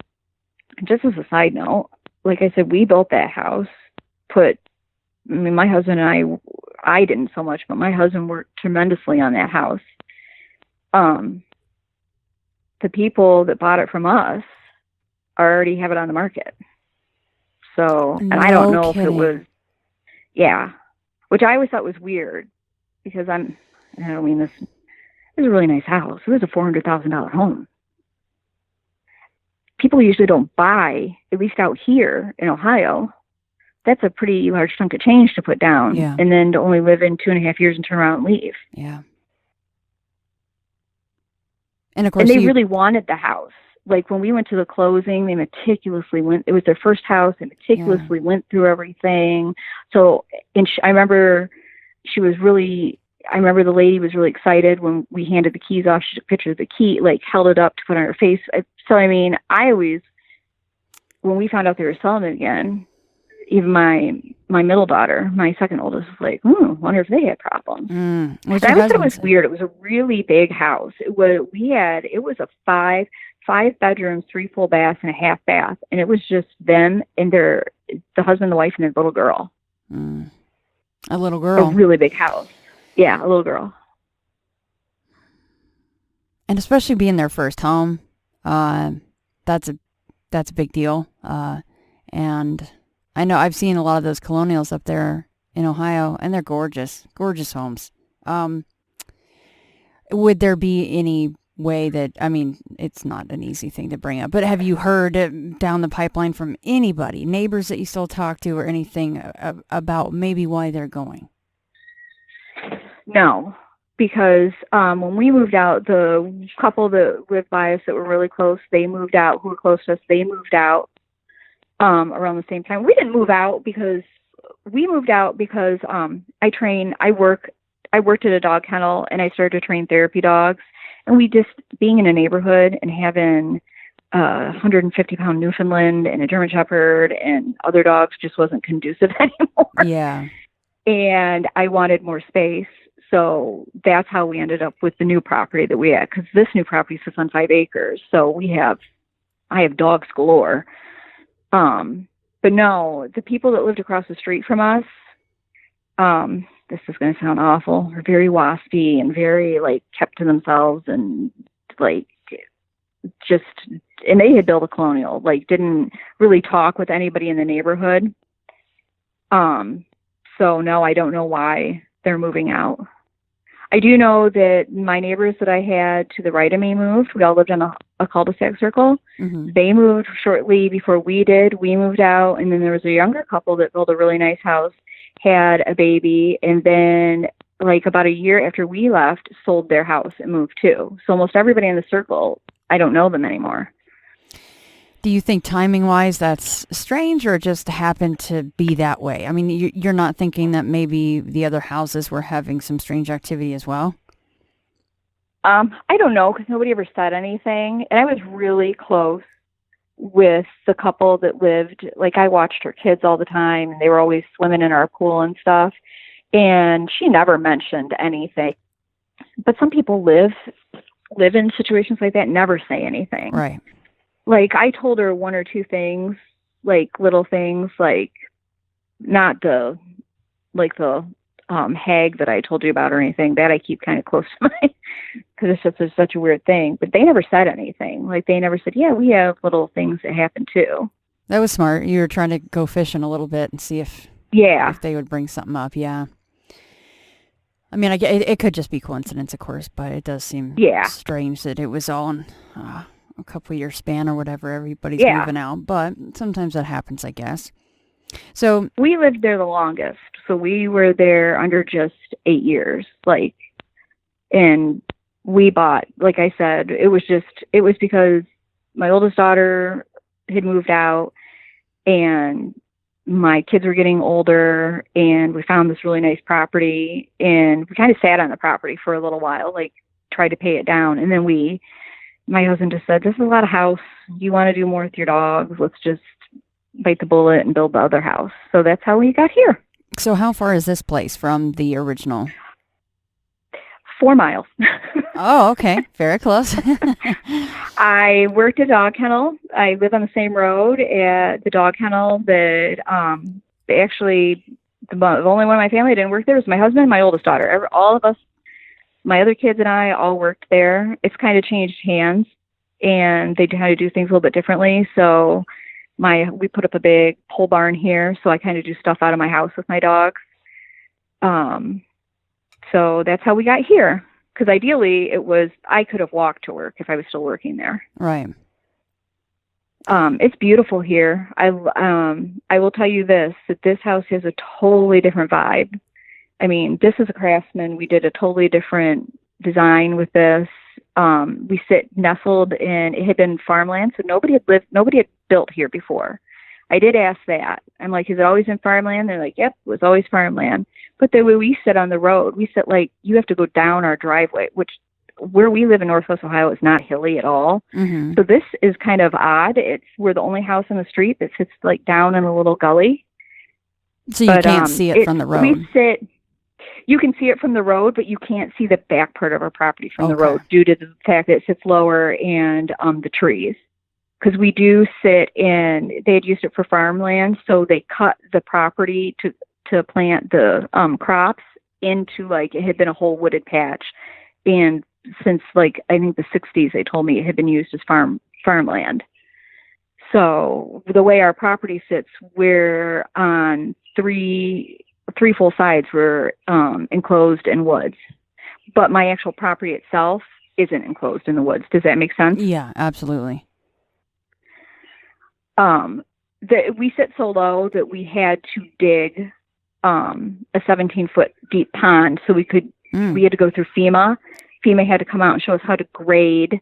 just as a side note, like I said, we built that house, my husband and I didn't so much, but my husband worked tremendously on that house. The people that bought it from us already have it on the market. So, and I don't know if it was, Yeah. Which I always thought was weird because I don't mean this. It was a really nice house. It was a $400,000 home. People usually don't buy, at least out here in Ohio. That's a pretty large chunk of change to put down. Yeah. And then to only live in 2.5 years and turn around and leave. Yeah. And of course, they really wanted the house. Like when we went to the closing, they meticulously went. It was their first house. They meticulously went through everything. So, and I remember I remember the lady was really excited when we handed the keys off. She took a picture of the key, like held it up to put on her face. So, I mean, when we found out they were selling it again, even my middle daughter, my second oldest, was like, wonder if they had problems. I always thought it was weird. It was a really big house. It was a five bedrooms, 3 full baths, and a half bath. And it was just them and the husband, the wife, and their little girl. A little girl. A really big house. Yeah, a little girl. And especially being their first home, that's a big deal. And I know I've seen a lot of those colonials up there in Ohio, and they're gorgeous, gorgeous homes. Would there be any way that, I mean, it's not an easy thing to bring up, but have you heard down the pipeline from anybody, neighbors that you still talk to or anything about maybe why they're going? No, because when we moved out, the couple that lived by us that were really close, they moved out, who were close to us, they moved out around the same time. We didn't move out because I worked at a dog kennel and I started to train therapy dogs. And we just, being in a neighborhood and having 150-pound Newfoundland and a German Shepherd and other dogs just wasn't conducive anymore. Yeah. And I wanted more space. So that's how we ended up with the new property that we had, because this new property sits on 5 acres. So I have dogs galore. But no, the people that lived across the street from us, this is going to sound awful, are very waspy and very kept to themselves and and they had built a colonial, didn't really talk with anybody in the neighborhood. So no, I don't know why they're moving out. I do know that my neighbors that I had to the right of me moved. We all lived on a cul-de-sac circle. Mm-hmm. They moved shortly before we did. We moved out, and then there was a younger couple that built a really nice house, had a baby, and then about a year after we left, sold their house and moved too. So almost everybody in the circle, I don't know them anymore. Do you think timing-wise that's strange, or just happened to be that way? I mean, you're not thinking that maybe the other houses were having some strange activity as well? I don't know, because nobody ever said anything. And I was really close with the couple that lived, I watched her kids all the time, and they were always swimming in our pool and stuff. And she never mentioned anything. But some people live in situations like that and never say anything. Right. I told her 1 or 2 things, little things, not the hag that I told you about or anything. That I keep kind of close to because it's just such a weird thing. But they never said anything. They never said, yeah, we have little things that happen too. That was smart. You were trying to go fishing a little bit and see if they would bring something up. Yeah. I mean, it could just be coincidence, of course, but it does seem strange that it was all in a couple year span or whatever. Everybody's moving out, but sometimes that happens, I guess. So we lived there the longest. So we were there under just 8 years. And we bought, like I said, it was because my oldest daughter had moved out and my kids were getting older, and we found this really nice property, and we kind of sat on the property for a little while, tried to pay it down. And then my husband just said, this is a lot of house. You want to do more with your dogs. Let's just bite the bullet and build the other house. So that's how we got here. So how far is this place from the original? 4 miles. Oh, okay. Very close. I worked at a dog kennel. I live on the same road at the dog kennel that actually the only one in my family that didn't work there was my husband and my oldest daughter. All of us, my other kids and I, all worked there. It's kind of changed hands, and they kind of do things a little bit differently. So We put up a big pole barn here, so I kind of do stuff out of my house with my dogs. So that's how we got here. Because ideally, I could have walked to work if I was still working there. Right. It's beautiful here. I will tell you this, that this house has a totally different vibe. I mean, this is a craftsman. We did a totally different design with this. We sit nestled in, it had been farmland, so nobody had built here before. I did ask that. I'm like, has it always been farmland? They're like, yep, it was always farmland. But the way we sit on the road, we sit like, you have to go down our driveway, which where we live in Northwest Ohio is not hilly at all. Mm-hmm. So this is kind of odd. We're the only house on the street that sits like down in a little gully. So you can't see it from the road. You can see it from the road, but you can't see the back part of our property from the road due to the fact that it sits lower and the trees. Because we do sit in, they had used it for farmland, so they cut the property to plant the crops into like, it had been a whole wooded patch. And since like, I think the 60s, they told me it had been used as farmland. So the way our property sits, we're on three full sides were enclosed in woods, but my actual property itself isn't enclosed in the woods. Does that make sense? Yeah, absolutely. We sit so low that we had to dig a 17-foot deep pond, so we had to go through FEMA. FEMA had to come out and show us how to grade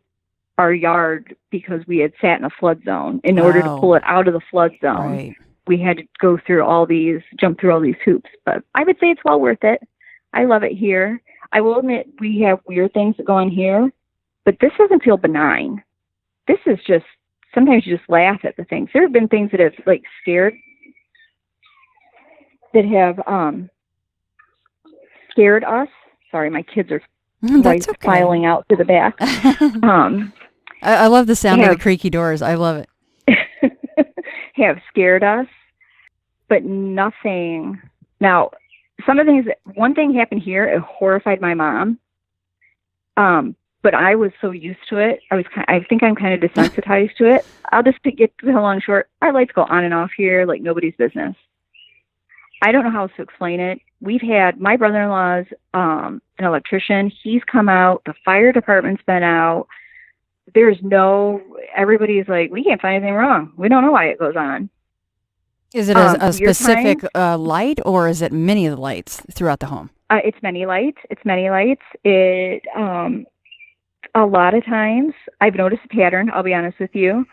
our yard because we had sat in a flood zone. In order to pull it out of the flood zone, right, we had to jump through all these hoops. But I would say it's well worth it. I love it here. I will admit we have weird things that go on here, but this doesn't feel benign. This is just, sometimes you just laugh at the things. There have been things that have like scared us. Sorry, my kids are filing out to the back. I love the sound of the creaky doors. I love it. Have scared us, but nothing. Now, one thing happened here, it horrified my mom. But I was so used to it. I think I'm kind of desensitized to it. I'll just get the long and short. Our lights go on and off here like nobody's business. I don't know how else to explain it. We've had, my brother-in-law's an electrician. He's come out. The fire department's been out. Everybody's like, we can't find anything wrong. We don't know why it goes on. Is it a specific light, or is it many of the lights throughout the home? It's many lights. A lot of times, I've noticed a pattern, I'll be honest with you.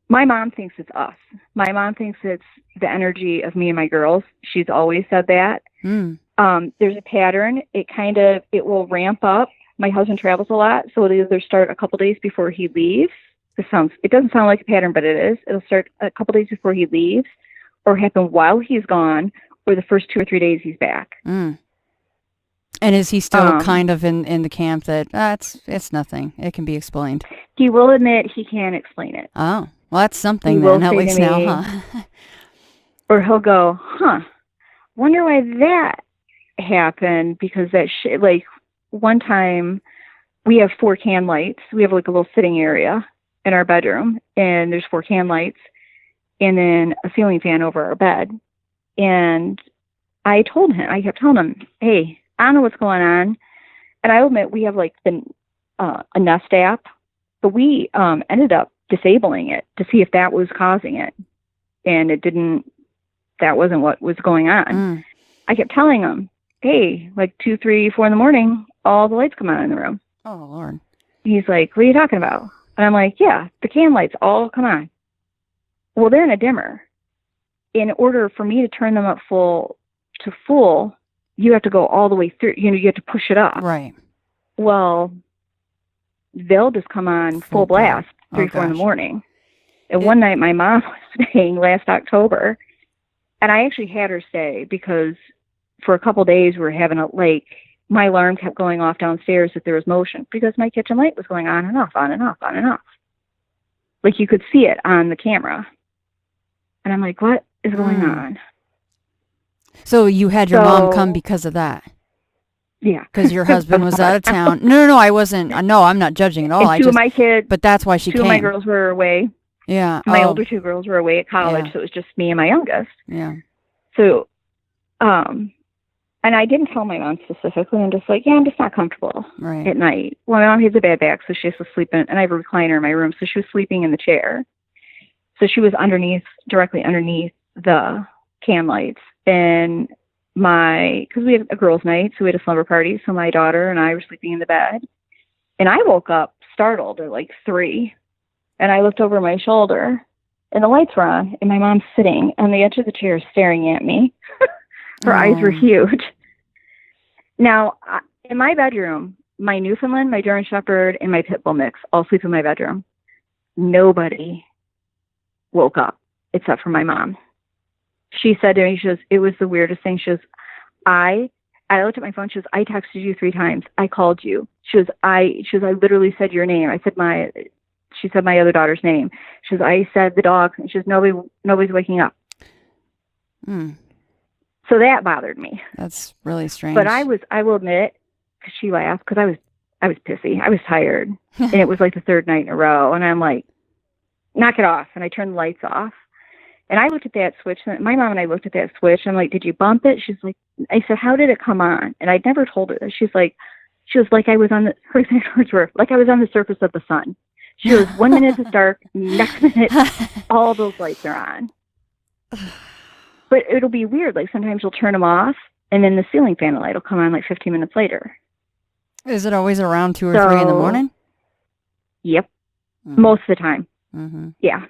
My mom thinks it's us. My mom thinks it's the energy of me and my girls. She's always said that. There's a pattern. It will ramp up. My husband travels a lot, so it'll either start a couple days before he leaves. It doesn't sound like a pattern, but it is. It'll start a couple days before he leaves, or happen while he's gone, or the first 2 or 3 days he's back. And is he still kind of in the camp that it's nothing, it can be explained? He will admit he can't explain it. Oh, well, that's something then, at least now, huh? Or he'll go, wonder why that happened, because like one time we have 4 can lights. We have like a little sitting area in our bedroom, and there's 4 can lights and then a ceiling fan over our bed. And I kept telling him, hey, I don't know what's going on. And I admit we have like a Nest app, but we ended up disabling it to see if that was causing it. And that wasn't what was going on. I kept telling him, hey, like 2, 3, 4 in the morning, all the lights come on in the room. Oh, Lord. He's like, what are you talking about? And I'm like, yeah, the can lights all come on. Well, they're in a dimmer. In order for me to turn them up full, you have to go all the way through. You have to push it up. Right. Well, they'll just come on full blast 3, 4 in the morning. And one night my mom was staying last October, and I actually had her stay because for a couple days we were having my alarm kept going off downstairs if there was motion, because my kitchen light was going on and off, on and off, on and off. Like you could see it on the camera. And I'm like, what is going on? So you had your mom come because of that? Yeah. Because your husband was out of town. No, I wasn't. No, I'm not judging at all. And two of my kids. But that's why she came. Two of my girls were away. Yeah. My older two girls were away at college, so it was just me and my youngest. Yeah. So, and I didn't tell my mom specifically. I'm just like, I'm just not comfortable at night. Well, my mom has a bad back, so she has to sleep in, and I have a recliner in my room, so she was sleeping in the chair. So she was directly underneath the can lights. And because we had a girls' night, so we had a slumber party, so my daughter and I were sleeping in the bed. And I woke up startled at like 3, and I looked over my shoulder, and the lights were on, and my mom's sitting on the edge of the chair staring at me. Her eyes were huge. Now, in my bedroom, my Newfoundland, my German Shepherd, and my Pit Bull mix all sleep in my bedroom. Nobody woke up except for my mom. She said to me, it was the weirdest thing. She goes, I looked at my phone. She goes, I texted you 3 times. I called you. I literally said your name. She said my other daughter's name. She goes, I said the dog. She goes, nobody's waking up. So that bothered me. That's really strange. But I will admit, because she laughed, because I was pissy. I was tired. And it was like the 3rd night in a row. And I'm like, knock it off. And I turned the lights off. And I looked at that switch. And my mom and I looked at that switch. I'm like, did you bump it? She's like, I said, how did it come on? And I'd never told her this. She was like, I was on her exact words were, like I was on the surface of the sun. She goes, 1 minute it's dark, next minute all those lights are on. But it'll be weird. Like sometimes you'll turn them off, and then the ceiling fan light will come on like 15 minutes later. Is it always around 2 or 3 in the morning? Yep. Most of the time. Mm-hmm. Yeah.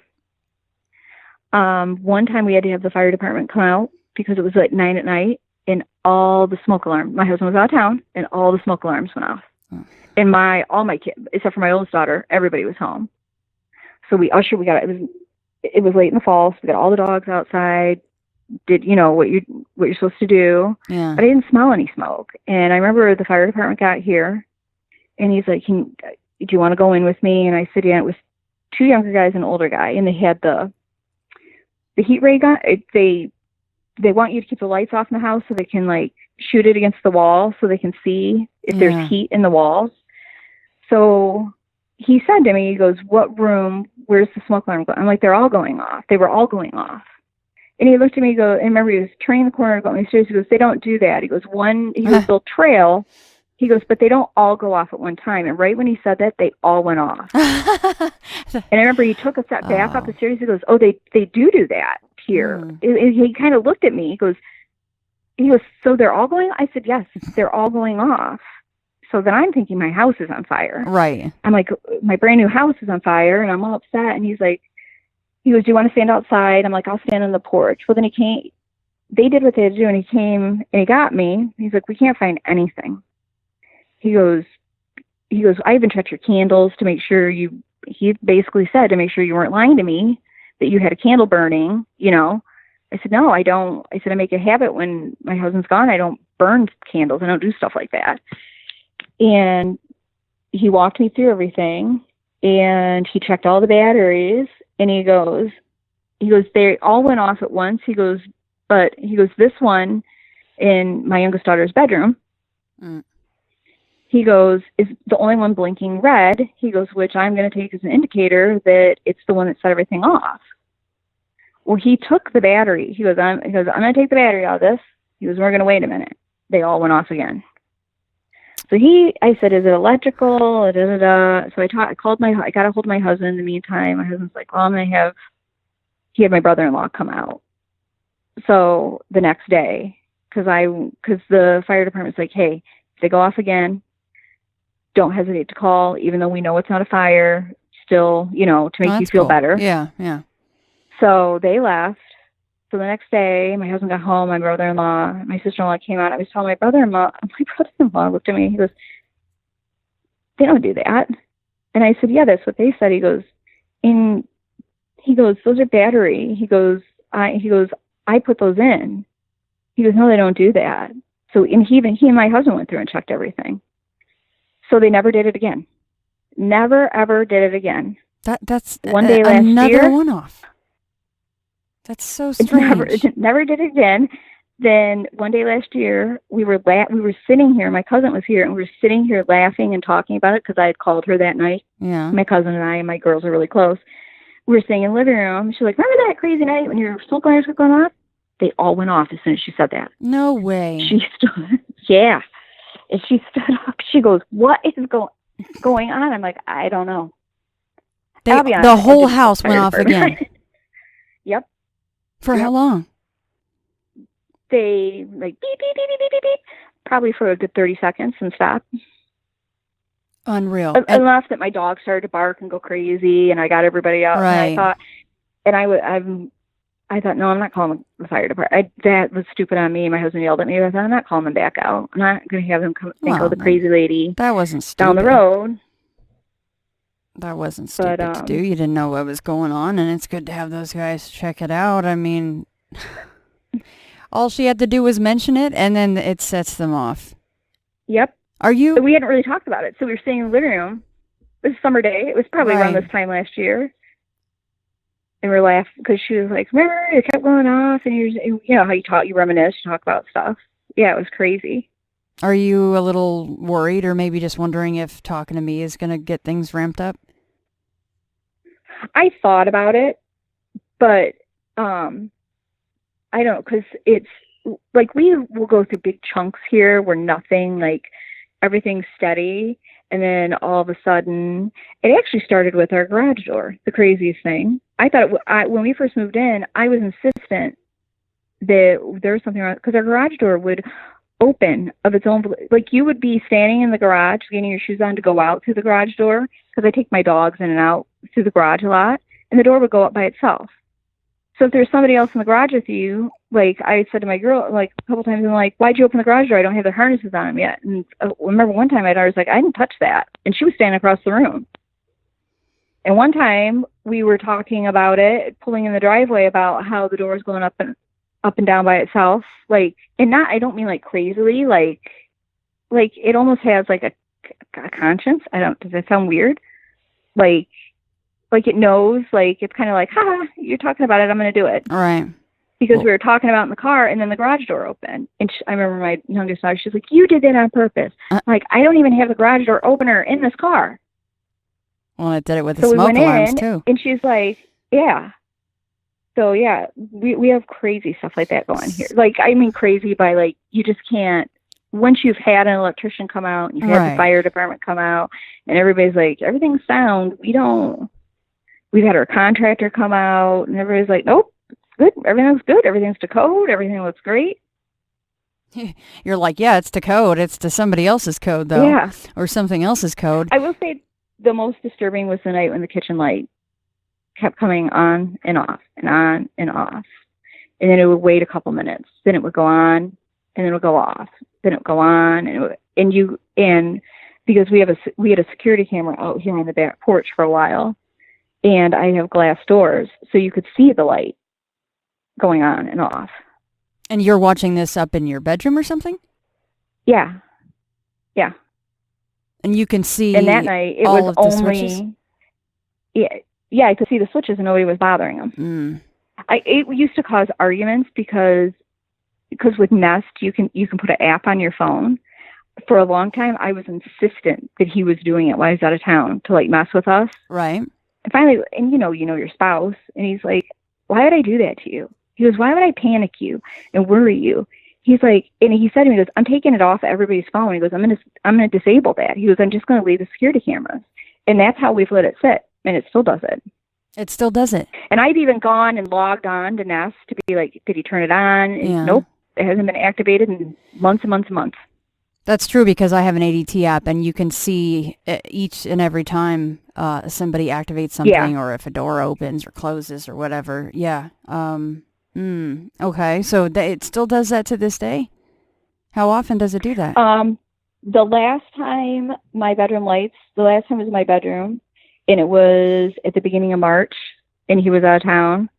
One time we had to have the fire department come out because it was like 9 at night, and all the smoke alarms. My husband was out of town, and all the smoke alarms went off. And all my kids, except for my oldest daughter, everybody was home. So it was late in the fall, so we got all the dogs outside. Did what you're supposed to do. Yeah. But I didn't smell any smoke. And I remember the fire department got here, and he's like, do you want to go in with me? And I said, yeah. It was 2 younger guys and an older guy, and they had the heat ray gun. They want you to keep the lights off in the house so they can like shoot it against the wall so they can see if there's heat in the walls. So he said to me, he goes, what room, where's the smoke alarm going? I'm like, they're all going off. They were all going off. And he looked at me and goes, and remember he was turning the corner to go upstairs. He goes, they don't do that. He goes, they'll trail. He goes, but they don't all go off at one time. And right when he said that, they all went off. And I remember he took a step back up the stairs. He goes, oh, they do that here. He kind of looked at me. He goes, so they're all going? I said, yes, they're all going off. So then I'm thinking my house is on fire. Right. I'm like, my brand new house is on fire, and I'm all upset. And he goes, do you want to stand outside? I'm like, I'll stand on the porch. Well, then he came. They did what they had to do, and he came and he got me. He's like, we can't find anything. He goes, I even checked your candles to make sure he basically said to make sure you weren't lying to me, that you had a candle burning, I said, no, I don't. I said, I make a habit when my husband's gone. I don't burn candles. I don't do stuff like that. And he walked me through everything, and he checked all the batteries, and he goes, they all went off at once. He goes, this one in my youngest daughter's bedroom, he goes, is the only one blinking red. He goes, which I'm going to take as an indicator that it's the one that set everything off. Well, he took the battery. He goes, I'm going to take the battery out of this. He goes, we're going to wait a minute. They all went off again. So I said, is it electrical? Da, da, da. So I got a hold of my husband in the meantime. My husband's like, well, he had my brother-in-law come out. So the next day, because the fire department's like, hey, if they go off again, don't hesitate to call, even though we know it's not a fire, still, to make you feel better. Yeah, yeah. So they left. So the next day, my husband got home, my brother-in-law, my sister-in-law came out. I was telling my brother-in-law looked at me. He goes, they don't do that. And I said, yeah, that's what they said. He goes, those are battery. He goes, I put those in. He goes, no, they don't do that. So he and my husband went through and checked everything. So they never did it again. Never, ever did it again. That's one day last another year. one-off. That's so strange. Never did it again. Then one day last year, we were sitting here. My cousin was here, and we were sitting here laughing and talking about it because I had called her that night. Yeah. My cousin and I and my girls are really close. we were sitting in the living room. She's like, remember that crazy night when your smoke alarms were going off? They all went off as soon as she said that. No way. She stood, yeah. And she stood up. She goes, what is going on? I'm like, I don't know. I'll be honest, the whole house went off again. Yep. For how long? They like beep, beep, beep, beep, beep, beep, beep, probably for a good 30 seconds and stop. Unreal. Enough that my dog started to bark and go crazy, and I got everybody out. Right. And I thought, no, I'm not calling the fire department. That was stupid on me. My husband yelled at me. I thought, I'm not calling them back out. I'm not going to have them come think, the crazy lady. That wasn't stupid. Down the road. That wasn't stupid to do. You didn't know what was going on, and it's good to have those guys check it out. I mean, all she had to do was mention it, and then it sets them off. Yep. We hadn't really talked about it, so we were sitting in the living room. It was a summer day. It was probably around this time last year. And we're laughing because she was like, remember, it kept going off, and you know how you reminisce, you talk about stuff. Yeah, it was crazy. Are you a little worried, or maybe just wondering if talking to me is going to get things ramped up? I thought about it, but I don't, because it's like we will go through big chunks here where nothing, like everything's steady, and then all of a sudden, it actually started with our garage door, the craziest thing. I thought when we first moved in, I was insistent that there was something wrong, because our garage door would open of its own. Like, you would be standing in the garage, getting your shoes on to go out through the garage door, because I take my dogs in and out through the garage a lot, and the door would go up by itself. So if there's somebody else in the garage with you, like I said to my girl, like a couple times, I'm like, why'd you open the garage door? I don't have the harnesses on them yet. And I remember one time I was like, I didn't touch that. And she was standing across the room. And one time we were talking about it, pulling in the driveway, about how the door is going up and down by itself. Like, and not, I don't mean like crazily, like it almost has like a conscience. Does that sound weird? Like it knows, like it's kind of like, ha, you're talking about it, I'm going to do it. All right. Because we were talking about in the car, and then the garage door opened. And I remember my youngest daughter, she's like, you did that on purpose. Like, I don't even have the garage door opener in this car. Well, it did it with the smoke alarms, too. And she's like, yeah. So, yeah, we have crazy stuff like that going here. Like, I mean crazy by, like, you just can't. Once you've had an electrician come out, and you've had the fire department come out, and everybody's like, everything's sound, we've had our contractor come out, and everybody's like, nope, it's good. Everything's good. Everything's to code. Everything looks great. You're like, yeah, it's to code. It's to somebody else's code, though. Yeah. Or something else's code. I will say the most disturbing was the night when the kitchen light kept coming on and off and on and off. And then it would wait a couple minutes. Then it would go on, and then it would go off. Then it would go on, and because we had a security camera out here on the back porch for a while. And I have glass doors, so you could see the light going on and off. And you're watching this up in your bedroom or something? Yeah. Yeah. And you can see and that night, it all was of the only, switches? Yeah, I could see the switches and nobody was bothering them. Mm. It used to cause arguments because with Nest, you can put an app on your phone. For a long time, I was insistent that he was doing it while he was out of town to, like, mess with us. Right. And finally, and you know your spouse, and he's like, why would I do that to you? He goes, why would I panic you and worry you? He's like, and he said to me, he goes, I'm taking it off everybody's phone. He goes, I'm gonna disable that. He goes, I'm just gonna leave the security cameras. And that's how we've let it sit, and it still does it. It still does it. And I've even gone and logged on to Nest to be like, did he turn it on? And nope, it hasn't been activated in months and months and months. That's true, because I have an ADT app, and you can see each and every time somebody activates something, or if a door opens or closes or whatever. Yeah. Okay. So it still does that to this day? How often does it do that? The last time was my bedroom, and it was at the beginning of March, and he was out of town,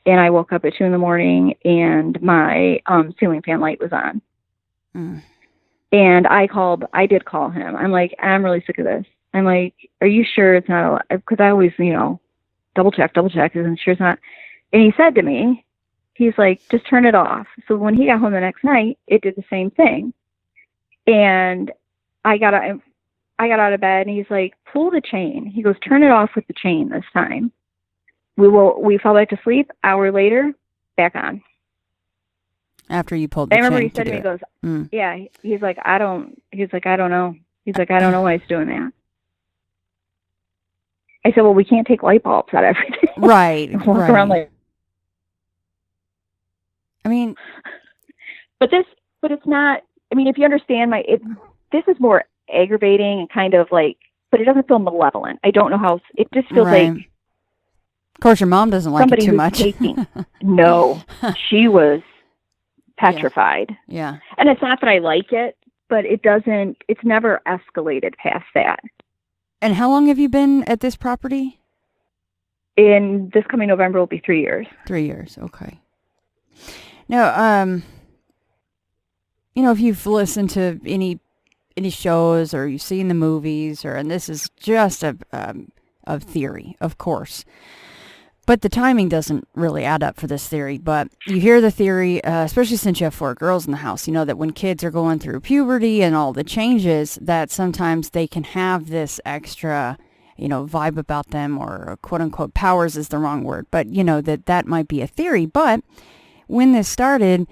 and I woke up at 2 a.m, and my ceiling fan light was on. Mm. And I did call him. I'm like, I'm really sick of this. I'm like, are you sure it's not? Because I always, double check, isn't sure it's not. And he said to me, he's like, just turn it off. So when he got home the next night, it did the same thing. And I got out of bed, and he's like, pull the chain. He goes, turn it off with the chain this time. We fell back to sleep. Hour later, back on. After you pulled the I remember chain he said to me, he goes, Mm. yeah, he's like, I don't know. He's like, I don't know why he's doing that. I said, well, we can't take light bulbs out of everything. Right. Walk around like. I mean, but it's not. I mean, if you understand this is more aggravating and kind of like, but it doesn't feel malevolent. I don't know how. It just feels like. Of course, your mom doesn't like it too much. No, she was petrified. Yeah. And it's not that I like it, but it's never escalated past that. And how long have you been at this property? In this coming November will be 3 years. 3 years, okay. Now, if you've listened to any shows or you've seen the movies, and this is just a theory, of course. But the timing doesn't really add up for this theory. But you hear the theory, especially since you have 4 girls in the house, that when kids are going through puberty and all the changes, that sometimes they can have this extra, vibe about them, or quote unquote powers is the wrong word. But, that might be a theory. But when this started,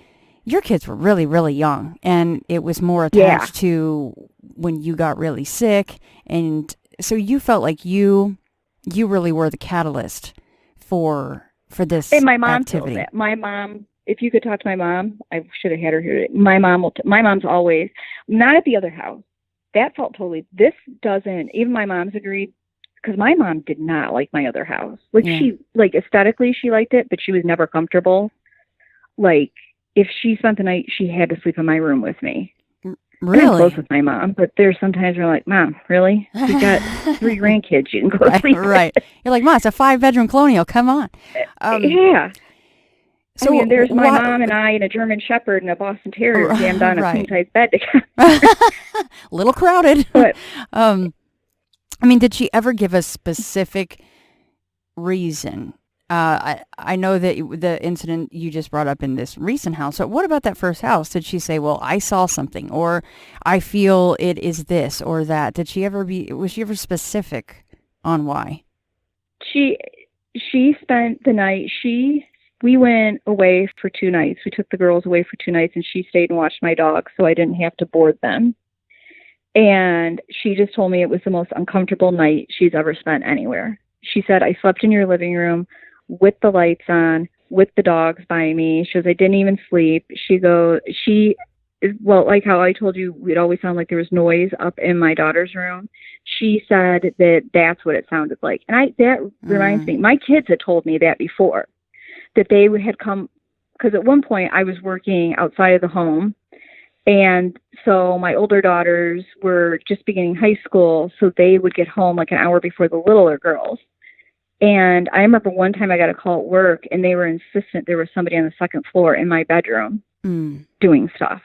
your kids were really, really young. And it was more attached to when you got really sick. And so you felt like you really were the catalyst for this and my mom activity. Feels that. My mom, if you could talk to my mom, I should have had her here. My mom's always, not at the other house. That felt totally, this doesn't, even my mom's agreed, because my mom did not like my other house. She, aesthetically she liked it, but she was never comfortable. Like, if she spent the night, she had to sleep in my room with me. Really? I'm close with my mom, but there's sometimes we're like, Mom, really? You got 3 grandkids you can go sleep with. Right. You're like, Mom, it's a 5-bedroom colonial. Come on. Yeah. So there's my mom and I and a German Shepherd and a Boston Terrier jammed on a queen-size bed together. Little crowded. But, did she ever give a specific reason? I know that the incident you just brought up in this recent house. So what about that first house? Did she say, well, I saw something, or I feel it is this or that? Was she ever specific on why? She spent the night, we went away for 2 nights. We took the girls away for 2 nights, and she stayed and watched my dogs, so I didn't have to board them. And she just told me it was the most uncomfortable night she's ever spent anywhere. She said, I slept in your living room with the lights on, with the dogs by me. She goes, I didn't even sleep. Like how I told you, it always sounded like there was noise up in my daughter's room. She said that's what it sounded like. And that reminds me, my kids had told me that before, that they had come, because at one point I was working outside of the home. And so my older daughters were just beginning high school, so they would get home like an hour before the littler girls. And I remember one time I got a call at work, and they were insistent there was somebody on the 2nd floor in my bedroom doing stuff.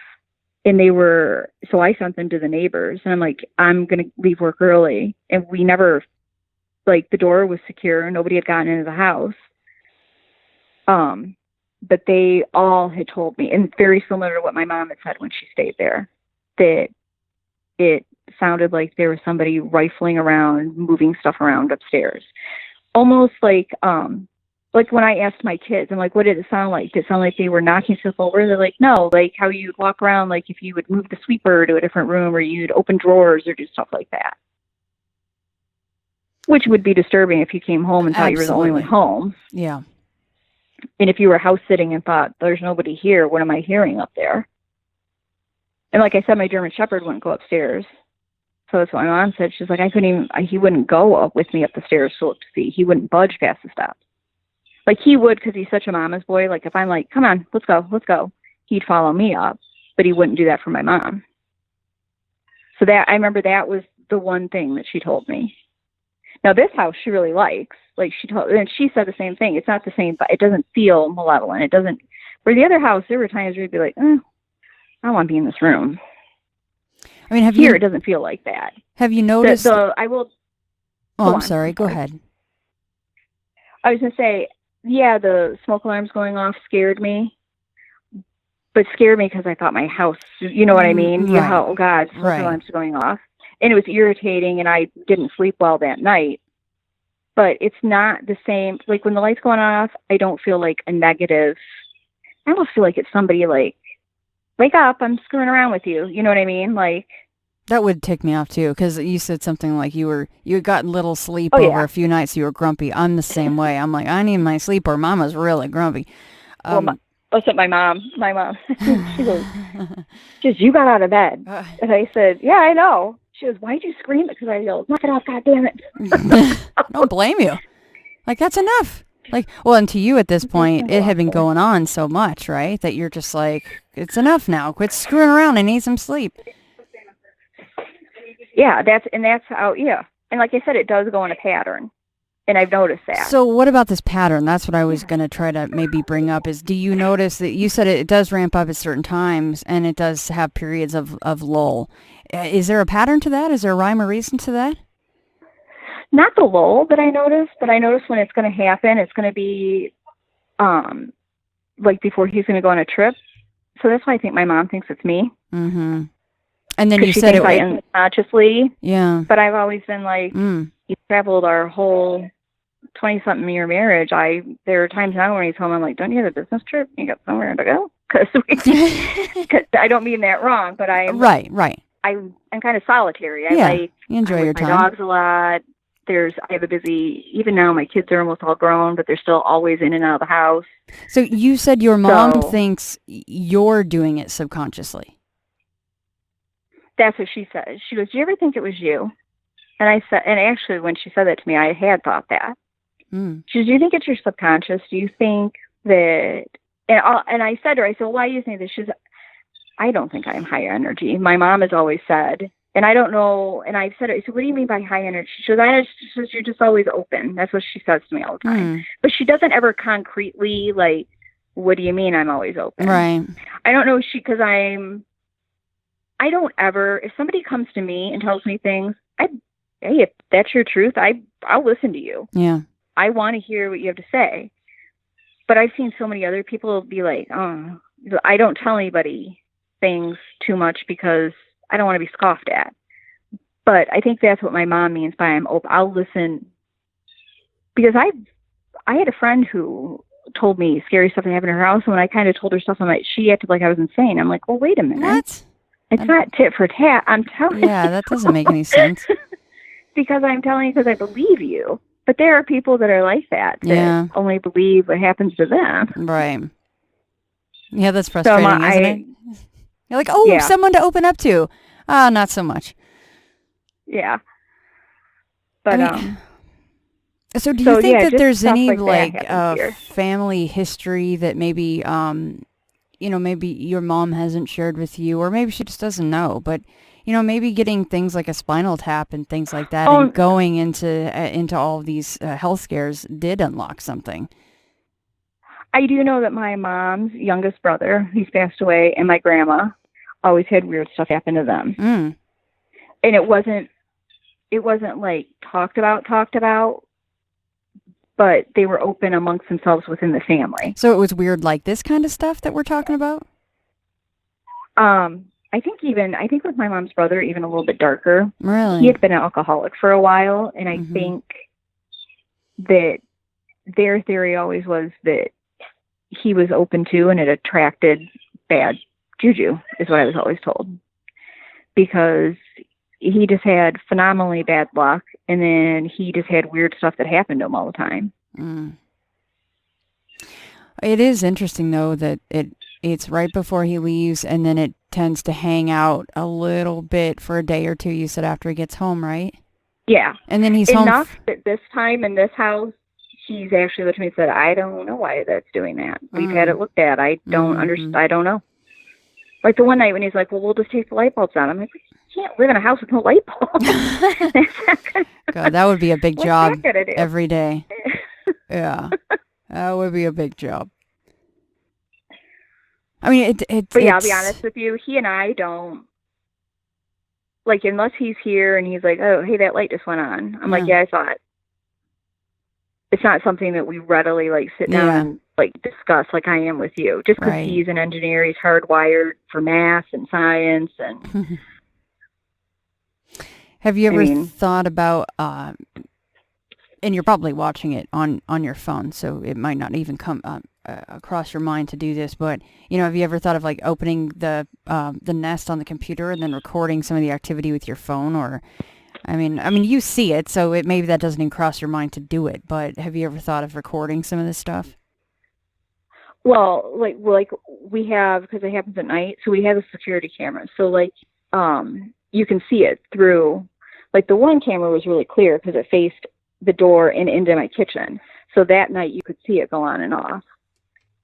And so I sent them to the neighbors, and I'm like, I'm going to leave work early. And we never, the door was secure. Nobody had gotten into the house. But they all had told me, and very similar to what my mom had said when she stayed there, that it sounded like there was somebody rifling around, moving stuff around upstairs. Almost like when I asked my kids, I'm like, what did it sound like? Did it sound like they were knocking stuff over? They're like, no, like how you'd walk around, like if you would move the sweeper to a different room, or you'd open drawers or do stuff like that. Which would be disturbing if you came home and thought you were the only one home. Yeah. And if you were house sitting and thought, there's nobody here, what am I hearing up there? And like I said, my German Shepherd wouldn't go upstairs. So that's what my mom said. She's like, he wouldn't go up with me up the stairs to look to see. He wouldn't budge past the steps. Like he would, because he's such a mama's boy. Like if I'm like, come on, let's go. He'd follow me up, but he wouldn't do that for my mom. So I remember that was the one thing that she told me. Now this house she really likes. Like and she said the same thing. It's not the same, but it doesn't feel malevolent. It doesn't. For the other house, there were times where you'd be like, I don't want to be in this room. I mean, it doesn't feel like that. Have you noticed? I will. Oh, I'm sorry. Go ahead. I was going to say, yeah, the smoke alarms going off scared me. But scared me because I thought my house, you know what I mean? Right. You know, oh, God, smoke alarms going off. And it was irritating, and I didn't sleep well that night. but it's not the same. Like when the light's going off, I don't feel like a negative. I almost feel like it's somebody like, wake up, I'm screwing around with you. You know what I mean? Like, that would tick me off too, because you said something like you had gotten little sleep over a few nights. You were grumpy. I'm the same way. I'm like, I need my sleep, or Mama's really grumpy. What's up, my mom? She goes, you got out of bed. And I said, yeah, I know. She goes, why'd you scream? Because I yelled, knock it off, goddammit. I don't blame you. Like, that's enough. Like, well, and to you at this point, it had been going on so much, right? That you're just like, it's enough now. Quit screwing around. I need some sleep. Yeah, that's how, And like I said, it does go in a pattern. And I've noticed that. So what about this pattern? That's what I was going to try to maybe bring up is, do you notice that you said it does ramp up at certain times and it does have periods of lull? Is there a pattern to that? Is there a rhyme or reason to that? Not the lull that I noticed, but I noticed when it's going to happen, it's going to be like before he's going to go on a trip. So that's why I think my mom thinks it's me. Mm-hmm. And then you said it unconsciously. Yeah. But I've always been like, he traveled our whole 20-something year marriage. There are times now when he's home, I'm like, don't you have a business trip? You got somewhere to go? Because I don't mean that wrong, but Right. I'm kind of solitary. You enjoy your time. My dogs a lot. I have a busy, even now my kids are almost all grown, but they're still always in and out of the house. So you said your mom thinks you're doing it subconsciously. That's what she says. She goes, do you ever think it was you? And I said, and actually when she said that to me, I had thought that. She goes, do you think it's your subconscious? Do you think that, and I said to her, I said, well, why do you think this? She says, I don't think I'm high energy. My mom has always said, and I don't know, and I've said it, I said, what do you mean by high energy? She goes, you're just always open. That's what she says to me all the time. But she doesn't ever concretely, like, what do you mean I'm always open? Right. I don't know, because I don't ever, if somebody comes to me and tells me things, hey, if that's your truth, I'll listen to you. Yeah. I want to hear what you have to say. But I've seen so many other people be like, oh, I don't tell anybody things too much because I don't want to be scoffed at. But I think that's what my mom means by I'm open. I'll listen. Because I had a friend who told me scary stuff that happened in her house, and when I kind of told her stuff, she acted like I was insane. I'm like, well, wait a minute. What? It's not tit for tat. I'm telling you. Yeah, that doesn't make any sense. Because I'm telling you because I believe you. But there are people that are like that only believe what happens to them. Right. Yeah, that's frustrating, isn't it? You're like, someone to open up to. Not so much. Yeah. But, so do you think that there's any, like family history that maybe, maybe your mom hasn't shared with you, or maybe she just doesn't know, but, maybe getting things like a spinal tap and things like that and going into all of these health scares did unlock something. I do know that my mom's youngest brother, he's passed away, and my grandma always had weird stuff happen to them. And it wasn't like talked about, but they were open amongst themselves within the family. So it was weird, like this kind of stuff that we're talking about? I think with my mom's brother, even a little bit darker. Really? He had been an alcoholic for a while, and I think that their theory always was that he was open to, and it attracted bad juju, is what I was always told. Because he just had phenomenally bad luck, and then he just had weird stuff that happened to him all the time. It is interesting, though, that it's right before he leaves, and then it tends to hang out a little bit for a day or two, you said, after he gets home, right? Yeah. And then he's home. Enough that this time in this house, he's actually looked at me and said, I don't know why that's doing that. We've had it looked at. I don't understand. I don't know. Like the one night when he's like, well, we'll just take the light bulbs out. I'm like, you can't live in a house with no light bulbs. God, that would be a big job every day. Yeah. That would be a big job. I mean, But yeah, I'll be honest with you. He and I don't, like, unless he's here and he's like, oh, hey, that light just went on. I'm like, yeah, I saw it. It's not something that we readily, like, sit down and, like, discuss like I am with you. Just because he's an engineer, he's hardwired for math and science. And have you ever thought about and you're probably watching it on your phone, so it might not even come across your mind to do this. But have you ever thought of like opening the Nest on the computer and then recording some of the activity with your phone? Or, I mean, you see it, so maybe that doesn't even cross your mind to do it. But have you ever thought of recording some of this stuff? Well, like we have, because it happens at night, so we have a security camera. So like, you can see it through. Like the one camera was really clear because it faced the door and into my kitchen. So that night you could see it go on and off.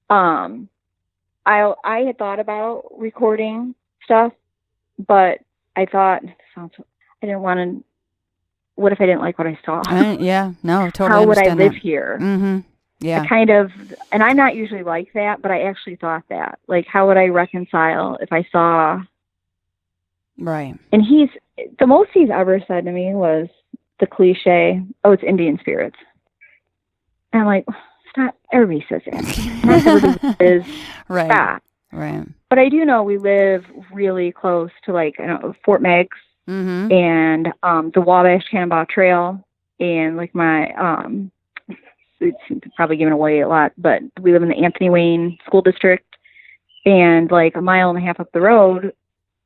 I had thought about recording stuff, but I thought I didn't want to. What if I didn't like what I saw? Yeah, no, totally. How would I live that. here? Mm-hmm. Yeah. And I'm not usually like that, but I actually thought that. Like, how would I reconcile if I saw? Right. And the most he's ever said to me was the cliche, "Oh, it's Indian spirits." And I'm like, stop. Everybody says that. Not everybody is. Right. Stop. Right. But I do know we live really close to, like, Fort Meigs, mm-hmm. and the Wabash Cannonball Trail, and like my it's probably giving away a lot, but we live in the Anthony Wayne School District, and like a mile and a half up the road,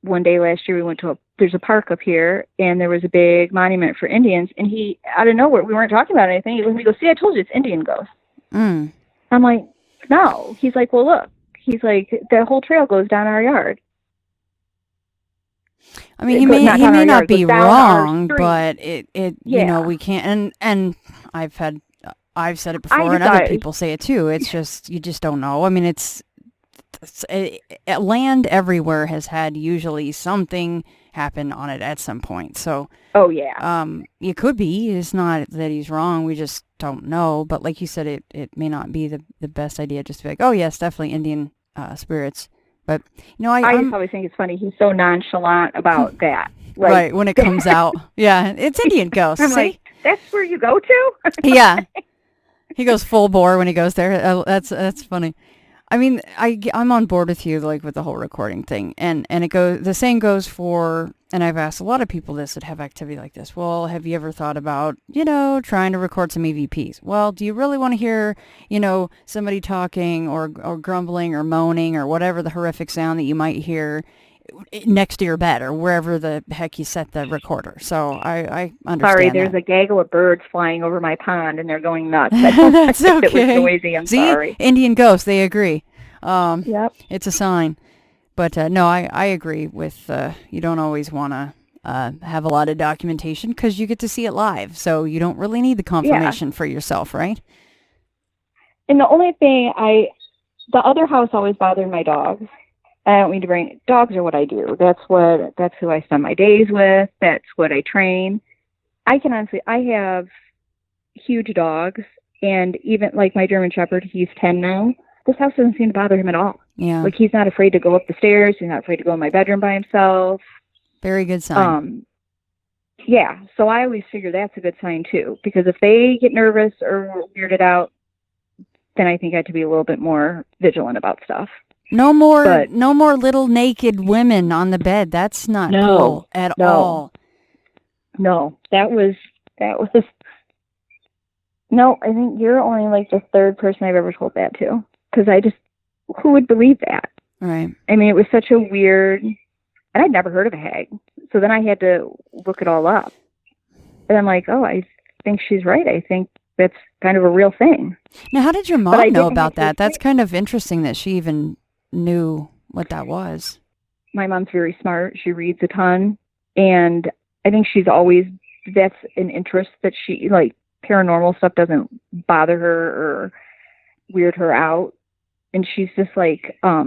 one day last year we went to there's a park up here, and there was a big monument for Indians, and he, out of nowhere, we weren't talking about anything, he looked at me and goes, "See, I told you, it's Indian ghosts." Mm. I'm like, "No." He's like, "Well, look." He's like, "The whole trail goes down our yard." I mean, he may not be wrong, but it we can't, and I've said it before, and other people say it too. It's just, you just don't know. I mean, land everywhere has had usually something happen on it at some point. So, oh yeah, it could be. It's not that he's wrong. We just don't know. But like you said, it may not be the best idea just to be like, oh yes, definitely Indian spirits. But I just always think it's funny. He's so nonchalant about that. Like, right, when it comes out, yeah, it's Indian ghosts. I'm like, that's where you go to? Yeah. He goes full bore when he goes there. That's funny. I mean, I'm on board with you, like with the whole recording thing, and the same goes for, and I've asked a lot of people this that have activity like this. Well, have you ever thought about, trying to record some EVPs? Well, do you really want to hear, somebody talking or grumbling or moaning or whatever the horrific sound that you might hear next to your bed or wherever the heck you set the recorder? So I understand. Sorry, there's a gaggle of birds flying over my pond and they're going nuts. That's okay. It was noisy. I'm sorry. Indian ghosts, they agree. Yep. It's a sign. But no, I agree with you don't always want to have a lot of documentation because you get to see it live. So you don't really need the confirmation for yourself, right? And the only thing the other house always bothered my dogs. I don't mean to bring, dogs are what I do. That's who I spend my days with. That's what I train. I have huge dogs, and even like my German Shepherd, he's 10 now. This house doesn't seem to bother him at all. Yeah. Like, he's not afraid to go up the stairs. He's not afraid to go in my bedroom by himself. Very good sign. Yeah. So I always figure that's a good sign too, because if they get nervous or weirded out, then I think I have to be a little bit more vigilant about stuff. No more little naked women on the bed. That's not cool at all. No, that was. No, I think you're only like the third person I've ever told that to. Because who would believe that? Right. I mean, it was such a weird, and I'd never heard of a hag. So then I had to look it all up. And I'm like, oh, I think she's right. I think that's kind of a real thing. Now, how did your mom know about that? That's kind of interesting that she even knew what that was. My mom's very smart. She reads a ton. And I think that's an interest that she, like, paranormal stuff doesn't bother her or weird her out. And she's just like a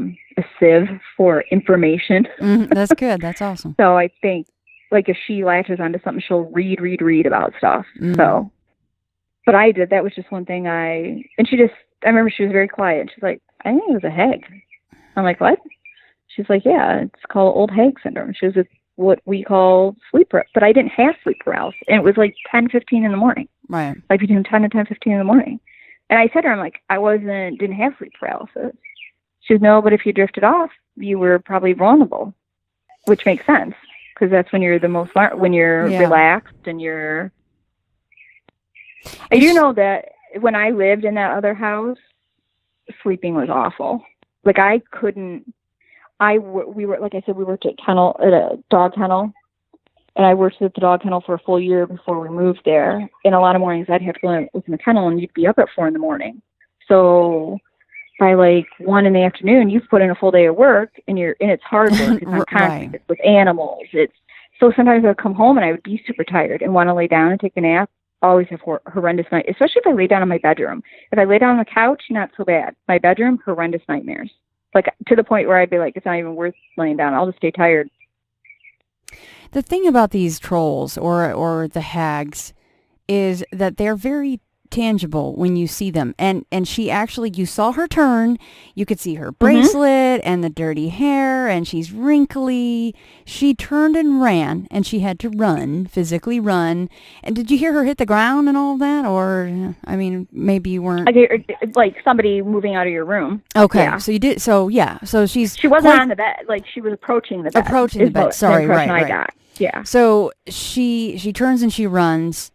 sieve for information. That's good. That's awesome. So I think, like, if she latches onto something, she'll read about stuff. So, but that was just one thing I remember she was very quiet. She's like, I think it was a hag. I'm like, what? She's like, yeah, it's called Old Hag syndrome. She was what we call sleep paralysis. But I didn't have sleep paralysis. And it was like 10:15 in the morning. Right. Like between 10 and 10:15 in the morning. And I said to her, I'm like, didn't have sleep paralysis. She goes, no, but if you drifted off, you were probably vulnerable, which makes sense because that's when you're the most, when you're relaxed and you're, I do know that when I lived in that other house, sleeping was awful. Like I couldn't. We were, like I said, we worked at a dog kennel, and I worked at the dog kennel for a full year before we moved there. And a lot of mornings I'd have to go in the kennel, and you'd be up at 4 a.m. So by like 1 p.m, you've put in a full day of work, and it's hard work. It's on contact. It's with animals. So sometimes I'd come home and I would be super tired and want to lay down and take a nap. Always have horrendous night, especially if I lay down in my bedroom. If I lay down on the couch, not so bad. My bedroom, horrendous nightmares. Like to the point where I'd be like, it's not even worth laying down. I'll just stay tired. The thing about these trolls or the hags is that they're very tangible when you see them. And she actually, you saw her turn. You could see her bracelet and the dirty hair, and she's wrinkly. She turned and ran, and she had to run, physically run. And did you hear her hit the ground and all that? Or, I mean, maybe you weren't... Like somebody moving out of your room. Okay, yeah. So you did, so yeah. So she wasn't on the bed, like she was approaching the bed. Sorry, right. I got. Yeah. So she turns and she runs,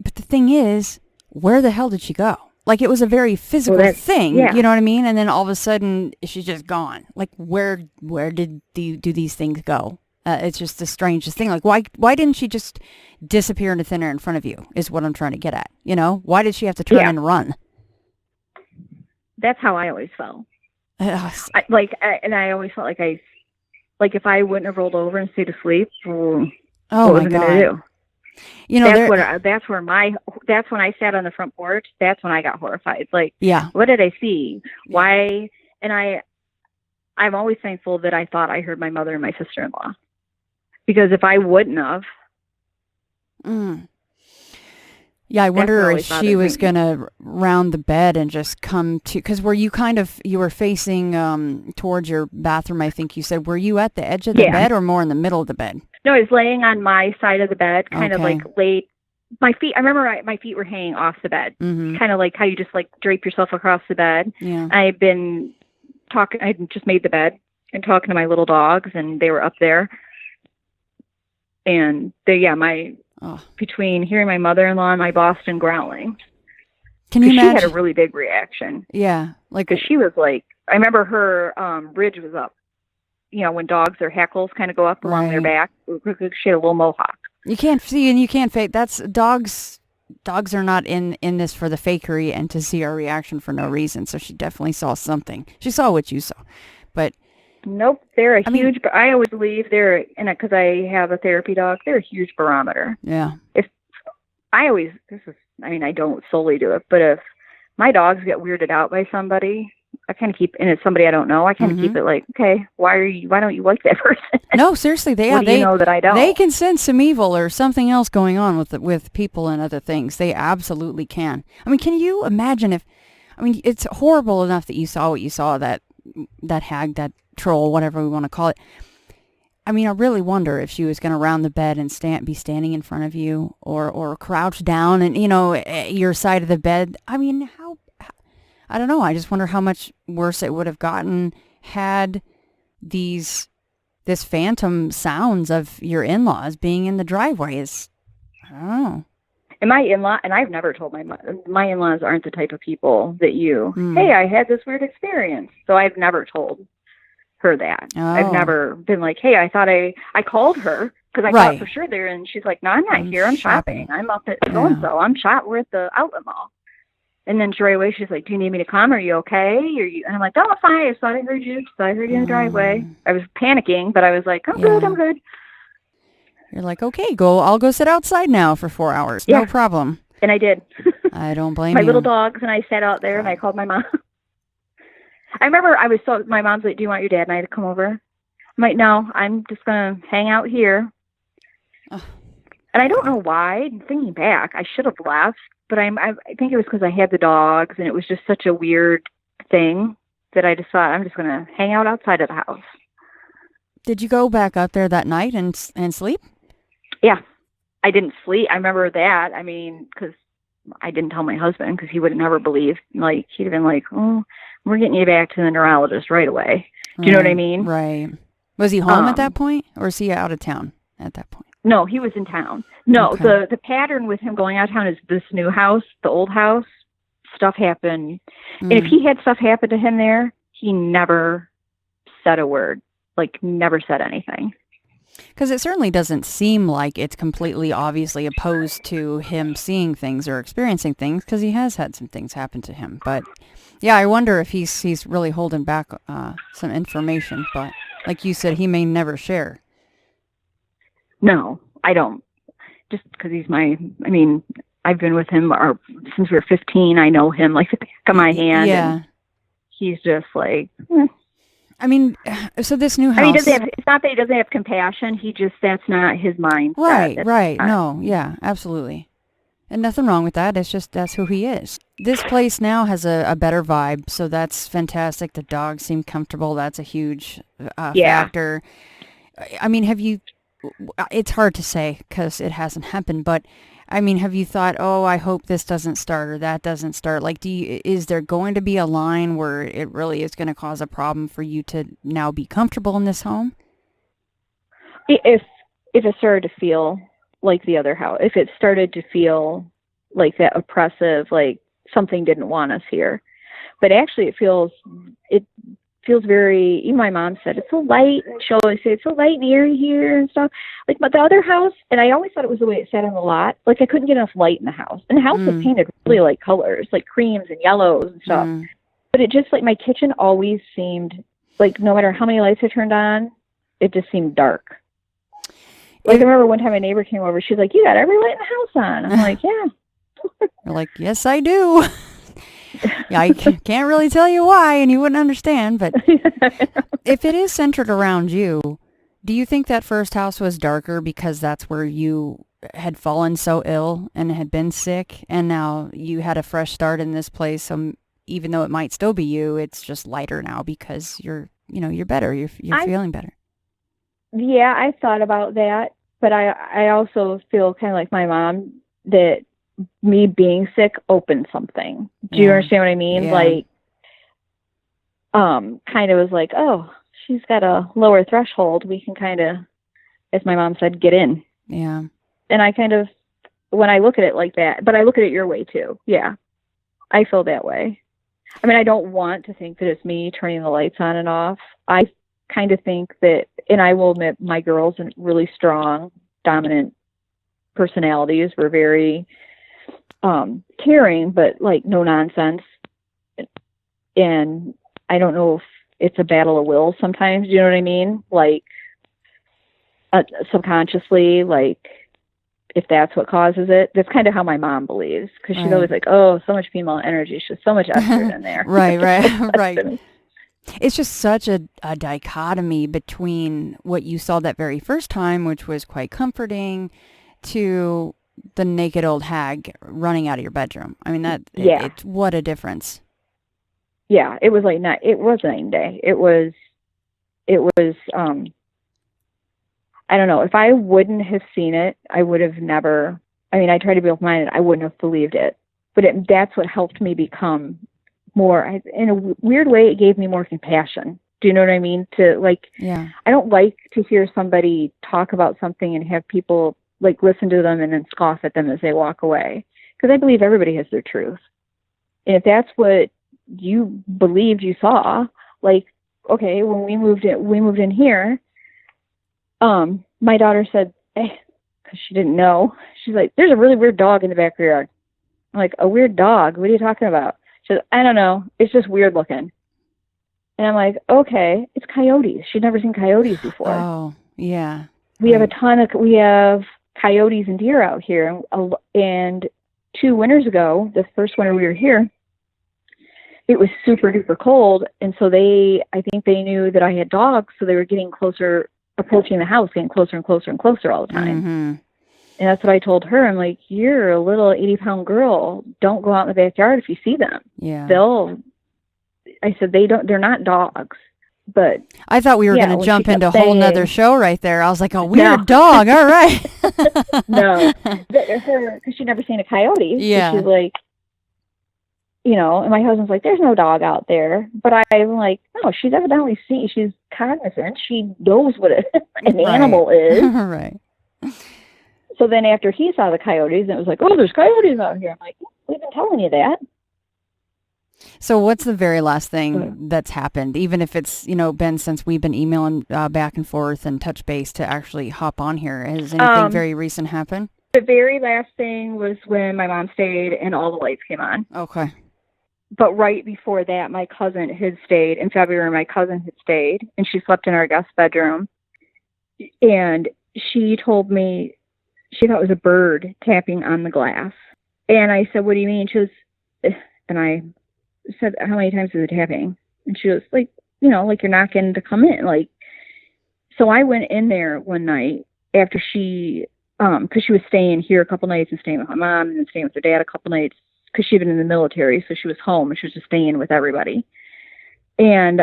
but the thing is, where the hell did she go? Like, it was a very physical thing, you know what I mean? And then all of a sudden, she's just gone. Like, where do these things go? It's just the strangest thing. Like, why didn't she just disappear into thin air in front of you, is what I'm trying to get at. You know? Why did she have to turn and run? That's how I always felt. I always felt like if I wouldn't have rolled over and stayed asleep, what was I going to do? You know, that's when I sat on the front porch. That's when I got horrified. Like, yeah, what did I see? Why? And I'm always thankful that I thought I heard my mother and my sister-in-law, because if I wouldn't have, yeah, I wonder if she was going to round the bed and just come to, because you were facing towards your bathroom, I think you said. Were you at the edge of the bed or more in the middle of the bed? No, I was laying on my side of the bed, kind of like laid. My feet, I remember my feet were hanging off the bed, kind of like how you just like drape yourself across the bed. Yeah. I just made the bed and talking to my little dogs, and they were up there. And between hearing my mother-in-law and my Boston growling. Can you imagine? She had a really big reaction. Yeah. Because she was like, I remember her ridge was up. You know, when dogs, their hackles kind of go up along their back. She had a little mohawk. You can't see and you can't fake. That's dogs. Dogs are not in this for the fakery and to see our reaction for no reason. So she definitely saw something. She saw what you saw, but nope, they're a huge. I always believe they're because I have a therapy dog. They're a huge barometer. Yeah. I don't solely do it, but if my dogs get weirded out by somebody, I kind of keep, and it's somebody I don't know, I kind of keep it like, okay, why don't you like that person? No, seriously, they know that I don't. They can sense some evil or something else going on with people and other things. They absolutely can. I mean, can you imagine it's horrible enough that you saw what you saw, that hag, that troll, whatever we want to call it. I mean, I really wonder if she was going to round the bed and be standing in front of you or crouch down and, your side of the bed. I mean, I don't know. I just wonder how much worse it would have gotten had this phantom sounds of your in-laws being in the driveway. I don't know. And my in-law, and I've never told my in-laws aren't the type of people that hey, I had this weird experience. So I've never told her that. Oh. I've never been like, hey, I thought I called her because I thought for sure there, and she's like, no, I'm not here. I'm shopping. I'm up at so-and-so. We're at the outlet mall. And then right away, she's like, do you need me to come? Are you okay? And I'm like, oh, I'm fine. I thought I heard you. So I heard you in the driveway. I was panicking, but I was like, I'm good. You're like, okay, I'll go sit outside now for 4 hours. Yeah. No problem. And I did. I don't blame my you. little dogs, and I sat out there, and I called my mom. I remember my mom's like, do you want your dad and I to come over? I'm like, no, I'm just going to hang out here. Oh. And I don't know why. Thinking back, I should have left. But I think it was because I had the dogs, and it was just such a weird thing that I just thought, I'm just going to hang out outside of the house. Did you go back out there that night and sleep? Yeah. I didn't sleep. I remember that. I mean, because I didn't tell my husband, because he would have never believed. Like, he'd have been like, oh, we're getting you back to the neurologist right away. Do you know what I mean? Right. Was he home at that point, or was he out of town at that point? No, he was in town. No, Okay. the pattern with him going out of town is this new house, the old house, stuff happened. And if he had stuff happen to him there, he never said a word, like never said anything. Because it certainly doesn't seem like it's completely obviously opposed to him seeing things or experiencing things, because he has had some things happen to him. But yeah, I wonder if he's really holding back some information. But like you said, he may never share. No, I don't. Just because he's I've been with him since we were 15. I know him like the back of my hand. Yeah. And he's just like, I mean, so this new house. I mean, it's not that he doesn't have compassion. that's not his mindset. Right. No, yeah, absolutely. And nothing wrong with that. It's just that's who he is. This place now has a better vibe, so that's fantastic. The dogs seem comfortable. That's a huge factor. I mean, it's hard to say because it hasn't happened, but I mean, have you thought, oh, I hope this doesn't start or that doesn't start? Like, is there going to be a line where it really is going to cause a problem for you to now be comfortable in this home? If it started to feel like the other house, if it started to feel like that oppressive, like something didn't want us here, but actually it feels very, even my mom said, it's so light, and she'll always say, it's so light and airy here and stuff. Like, but the other house, and I always thought it was the way it sat on the lot, like I couldn't get enough light in the house. And the house was painted really like colors, like creams and yellows and stuff. But it just, like, my kitchen always seemed, like, no matter how many lights I turned on, it just seemed dark. Like, I remember one time a neighbor came over, she's like, you got every light in the house on. I'm like, yeah. You're like, yes, I do. Yeah, I can't really tell you why, and you wouldn't understand, but if it is centered around you, do you think that first house was darker because that's where you had fallen so ill and had been sick, and now you had a fresh start in this place, so even though it might still be you, it's just lighter now because you're better, you're feeling better? Yeah, I thought about that, but I also feel kind of like my mom, that me being sick opened something. Do you understand what I mean? Yeah. Like, kind of was like, oh, she's got a lower threshold. We can kind of, as my mom said, get in. Yeah. And I kind of, when I look at it like that, but I look at it your way too. Yeah. I feel that way. I mean, I don't want to think that it's me turning the lights on and off. I kind of think that, and I will admit, my girls are really strong, dominant personalities. Were very caring, but like no nonsense. And I don't know if it's a battle of wills sometimes. You know what I mean? Like subconsciously, like if that's what causes it. That's kind of how my mom believes, because she's always like, oh, so much female energy. She's so much estrogen there. Right. It's just such a dichotomy between what you saw that very first time, which was quite comforting, to the naked old hag running out of your bedroom. I mean, what a difference. Yeah, it was like it was night and day. It was I don't know, if I wouldn't have seen it, I would have never, I mean, I try to be open-minded, I wouldn't have believed it. But that's what helped me become more, in a weird way, it gave me more compassion. Do you know what I mean? I don't like to hear somebody talk about something and have people like listen to them and then scoff at them as they walk away. Because I believe everybody has their truth. And if that's what you believed you saw, like, okay, when we moved in here, my daughter said, because she didn't know, she's like, there's a really weird dog in the back of your yard. I'm like, a weird dog? What are you talking about? She said, I don't know. It's just weird looking. And I'm like, okay, it's coyotes. She'd never seen coyotes before. Oh, yeah. We have coyotes and deer out here. And 2 winters ago, the first winter we were here, it was super duper cold. And so I think they knew that I had dogs. So they were getting closer, approaching the house, getting closer and closer and closer all the time. Mm-hmm. And that's what I told her. I'm like, you're a little 80-pound girl. Don't go out in the backyard if you see them. Yeah. I said, they're not dogs. But I thought we were going to jump into a whole nother show right there. I was like, a weird dog. All right. No, because she'd never seen a coyote. Yeah. So she's like, and my husband's like, there's no dog out there. But I'm like, no, she's evidently she's cognizant. She knows what an animal is. Right. So then after he saw the coyotes, and it was like, oh, there's coyotes out here. I'm like, we've been telling you that. So what's the very last thing that's happened, even if it's, been since we've been emailing back and forth and touch base to actually hop on here? Has anything very recent happened? The very last thing was when my mom stayed and all the lights came on. Okay. But right before that, my cousin had stayed. In February, my cousin had stayed, and she slept in our guest bedroom. And she told me she thought it was a bird tapping on the glass. And I said, what do you mean? She was, and I said, how many times is it tapping? And she was like, like you're knocking to come in. So I went in there one night after she, because she was staying here a couple nights and staying with my mom and then staying with her dad a couple nights because she'd been in the military. So she was home and she was just staying with everybody. And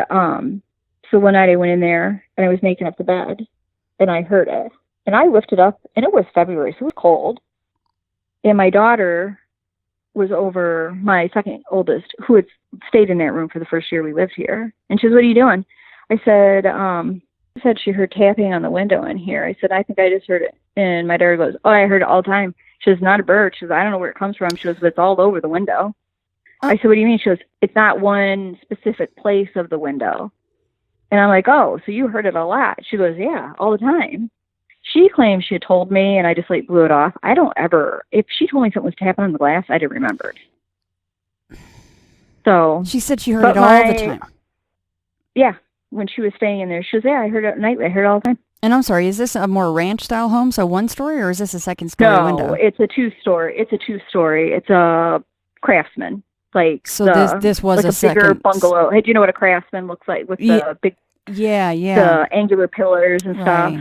so one night I went in there and I was making up the bed and I heard it. And I lifted up and it was February, so it was cold. And my daughter was over, my second oldest, who had stayed in that room for the first year we lived here. And she says, what are you doing? I said she heard tapping on the window in here. I said, I think I just heard it. And my daughter goes, oh, I heard it all the time. She says, not a bird. She says, I don't know where it comes from. She goes, but it's all over the window. I said, what do you mean? She goes, it's not one specific place of the window. And I'm like, oh, so you heard it a lot. She goes, yeah, all the time. She claims she had told me, and I just blew it off. I don't ever, if she told me something was tapping on the glass, I'd have remembered. So she said she heard it all the time. Yeah, when she was staying in there, she was, yeah, I heard it nightly. I heard it all the time. And I'm sorry, is this a more ranch style home, so one story, or is this a second story window? No, it's a two-story. It's a craftsman. So this was a second bigger bungalow. Hey, do you know what a craftsman looks like with the big, the angular pillars and stuff?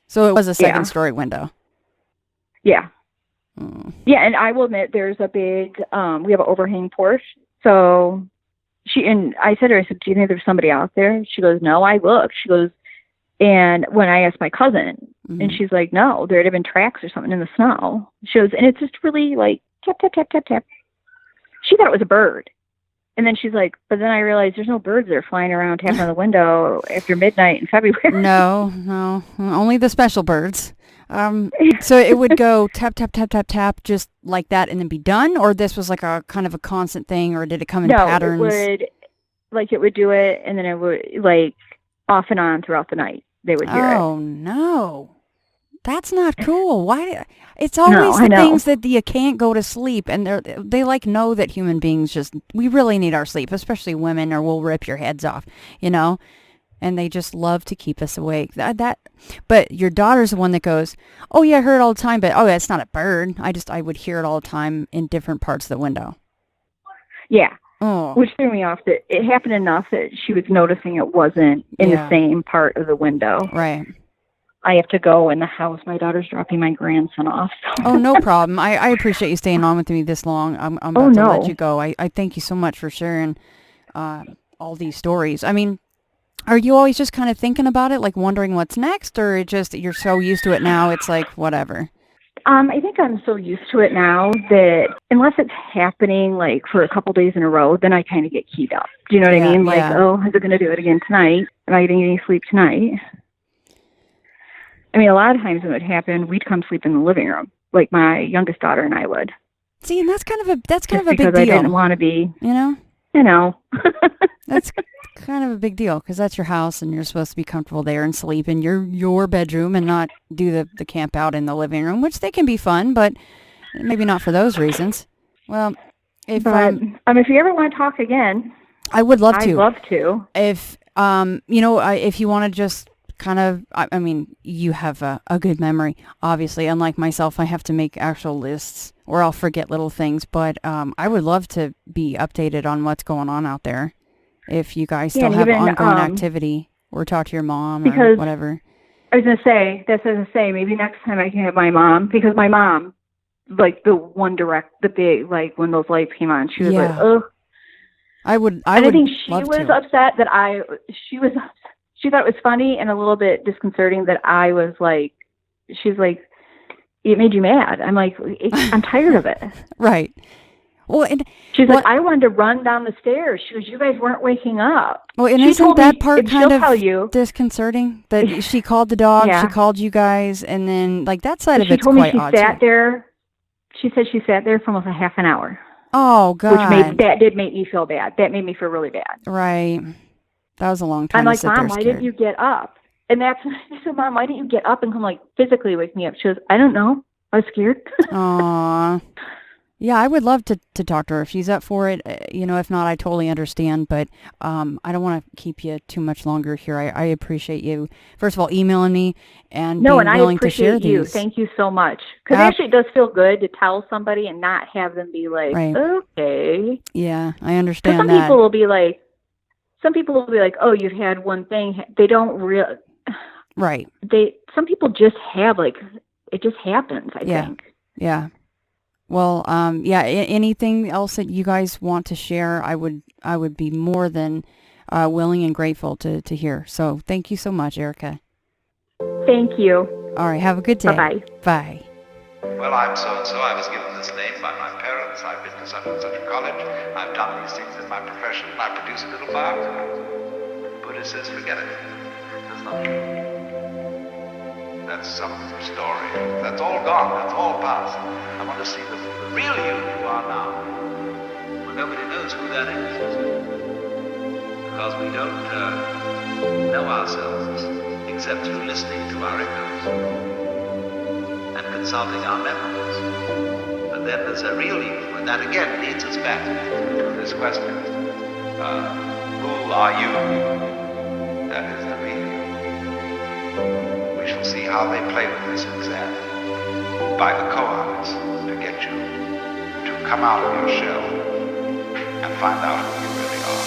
So it was a second story window. Yeah. Yeah, and I will admit there's a big, we have an overhang porch. So I said to her, do you think there's somebody out there? She goes, no, I looked. She goes, and when I asked my cousin, and she's like, no, there'd have been tracks or something in the snow. She goes, and it's just really tap, tap, tap, tap, tap. She thought it was a bird. And then she's like, but then I realized there's no birds that are flying around tapping on the window after midnight in February. No, only the special birds. So it would go tap, tap, tap, tap, tap, just like that and then be done? Or this was a kind of a constant thing, or did it come in patterns? No, it would do it, and then it would, off and on throughout the night, they would hear it. Oh, no. That's not cool. Why? It's always the things that you can't go to sleep, and they know that human beings we really need our sleep, especially women, or we'll rip your heads off, and they just love to keep us awake. But your daughter's the one that goes, oh yeah, I heard it all the time, but oh, it's not a bird. I would hear it all the time in different parts of the window. Yeah. Oh. Which threw me off that it happened enough that she was noticing it wasn't in the same part of the window. Right. I have to go in the house. My daughter's dropping my grandson off. Oh, no problem. I appreciate you staying on with me this long. I'm about to let you go. I thank you so much for sharing all these stories. I mean, are you always just kind of thinking about it, wondering what's next, or you're so used to it now, it's whatever? I think I'm so used to it now that unless it's happening for a couple days in a row, then I kind of get keyed up. Do you know what I mean? Oh, is it going to do it again tonight? Am I getting any sleep tonight? I mean, a lot of times when it would happen, we'd come sleep in the living room, my youngest daughter and I would. See, and that's kind of a big deal. Because I didn't want to be, That's kind of a big deal, because that's your house, and you're supposed to be comfortable there and sleep in your bedroom and not do the camp out in the living room, which they can be fun, but maybe not for those reasons. Well, if you ever want to talk again, I would love to. I'd love to. If if you want to just kind of, I mean, you have a good memory. Obviously, unlike myself, I have to make actual lists, or I'll forget little things. But I would love to be updated on what's going on out there. If you guys still have ongoing activity, or talk to your mom or whatever. I was going to say, maybe next time I can have my mom, because my mom, the big, when those lights came on, she was ugh. I think she was upset that she thought it was funny and a little bit disconcerting that I was she's like, it made you mad. I'm like, I'm tired of it. Right. Well, and she's like, I wanted to run down the stairs. She goes, you guys weren't waking up. Well, and she isn't that part kind of you, disconcerting? That she called the dog, she called you guys, and then like that side of it's quite odd. She sat there. She said she sat there for almost a half an hour. Oh God! That did make me feel bad. That made me feel really bad. Right. That was a long time. I'm like, Mom, why didn't you get up? And I said, Mom, why didn't you get up and come like physically wake me up? She goes, I don't know. I was scared. Aww. Yeah, I would love to talk to her if she's up for it. If not, I totally understand. But I don't want to keep you too much longer here. I appreciate you, first of all, emailing me and being willing to share these. No, and I appreciate you. Thank you so much. Because actually it does feel good to tell somebody and not have them be like, okay. Yeah, I understand that. Some people will be like, oh, you've had one thing. They don't really. Right. Some people just have it just happens, I think. Yeah. Well, anything else that you guys want to share, I would be more than willing and grateful to hear. So thank you so much, Erica. Thank you. All right, have a good day. Bye-bye. Bye. Well, I'm so-and-so. I was given this name by my parents. I've been to such and such a college. I've done these things in my profession. I produce a little biography. Buddha says, forget it. That's not true. That's some story. That's all gone. That's all past. I want to see the real you are now. Well, nobody knows who that is. Because we don't know ourselves except through listening to our echoes and consulting our memories. But then there's a real you, and that again leads us back to this question. Who are you? That is the real you. We shall see how they play with this exam by the koans to get you to come out of your shell and find out who you really are.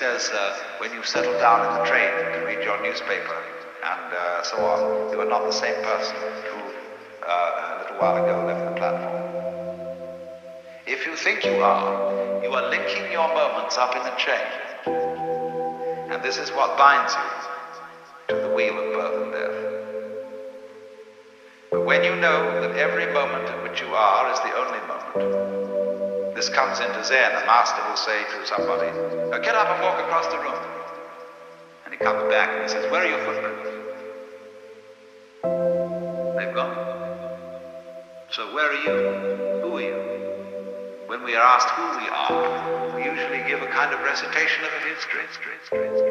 says, when you settle down in the train to read your newspaper and so on, you are not the same person who a little while ago left the platform. If you think you are linking your moments up in a chain. And this is what binds you to the wheel of birth and death. But when you know that every moment in which you are is the only moment, this comes into Zen. A master will say to somebody, get up and walk across the room. And he comes back and he says, where are your footprints? They've gone. So where are you? Who are you? When we are asked who we are, we usually give a kind of recitation of a history.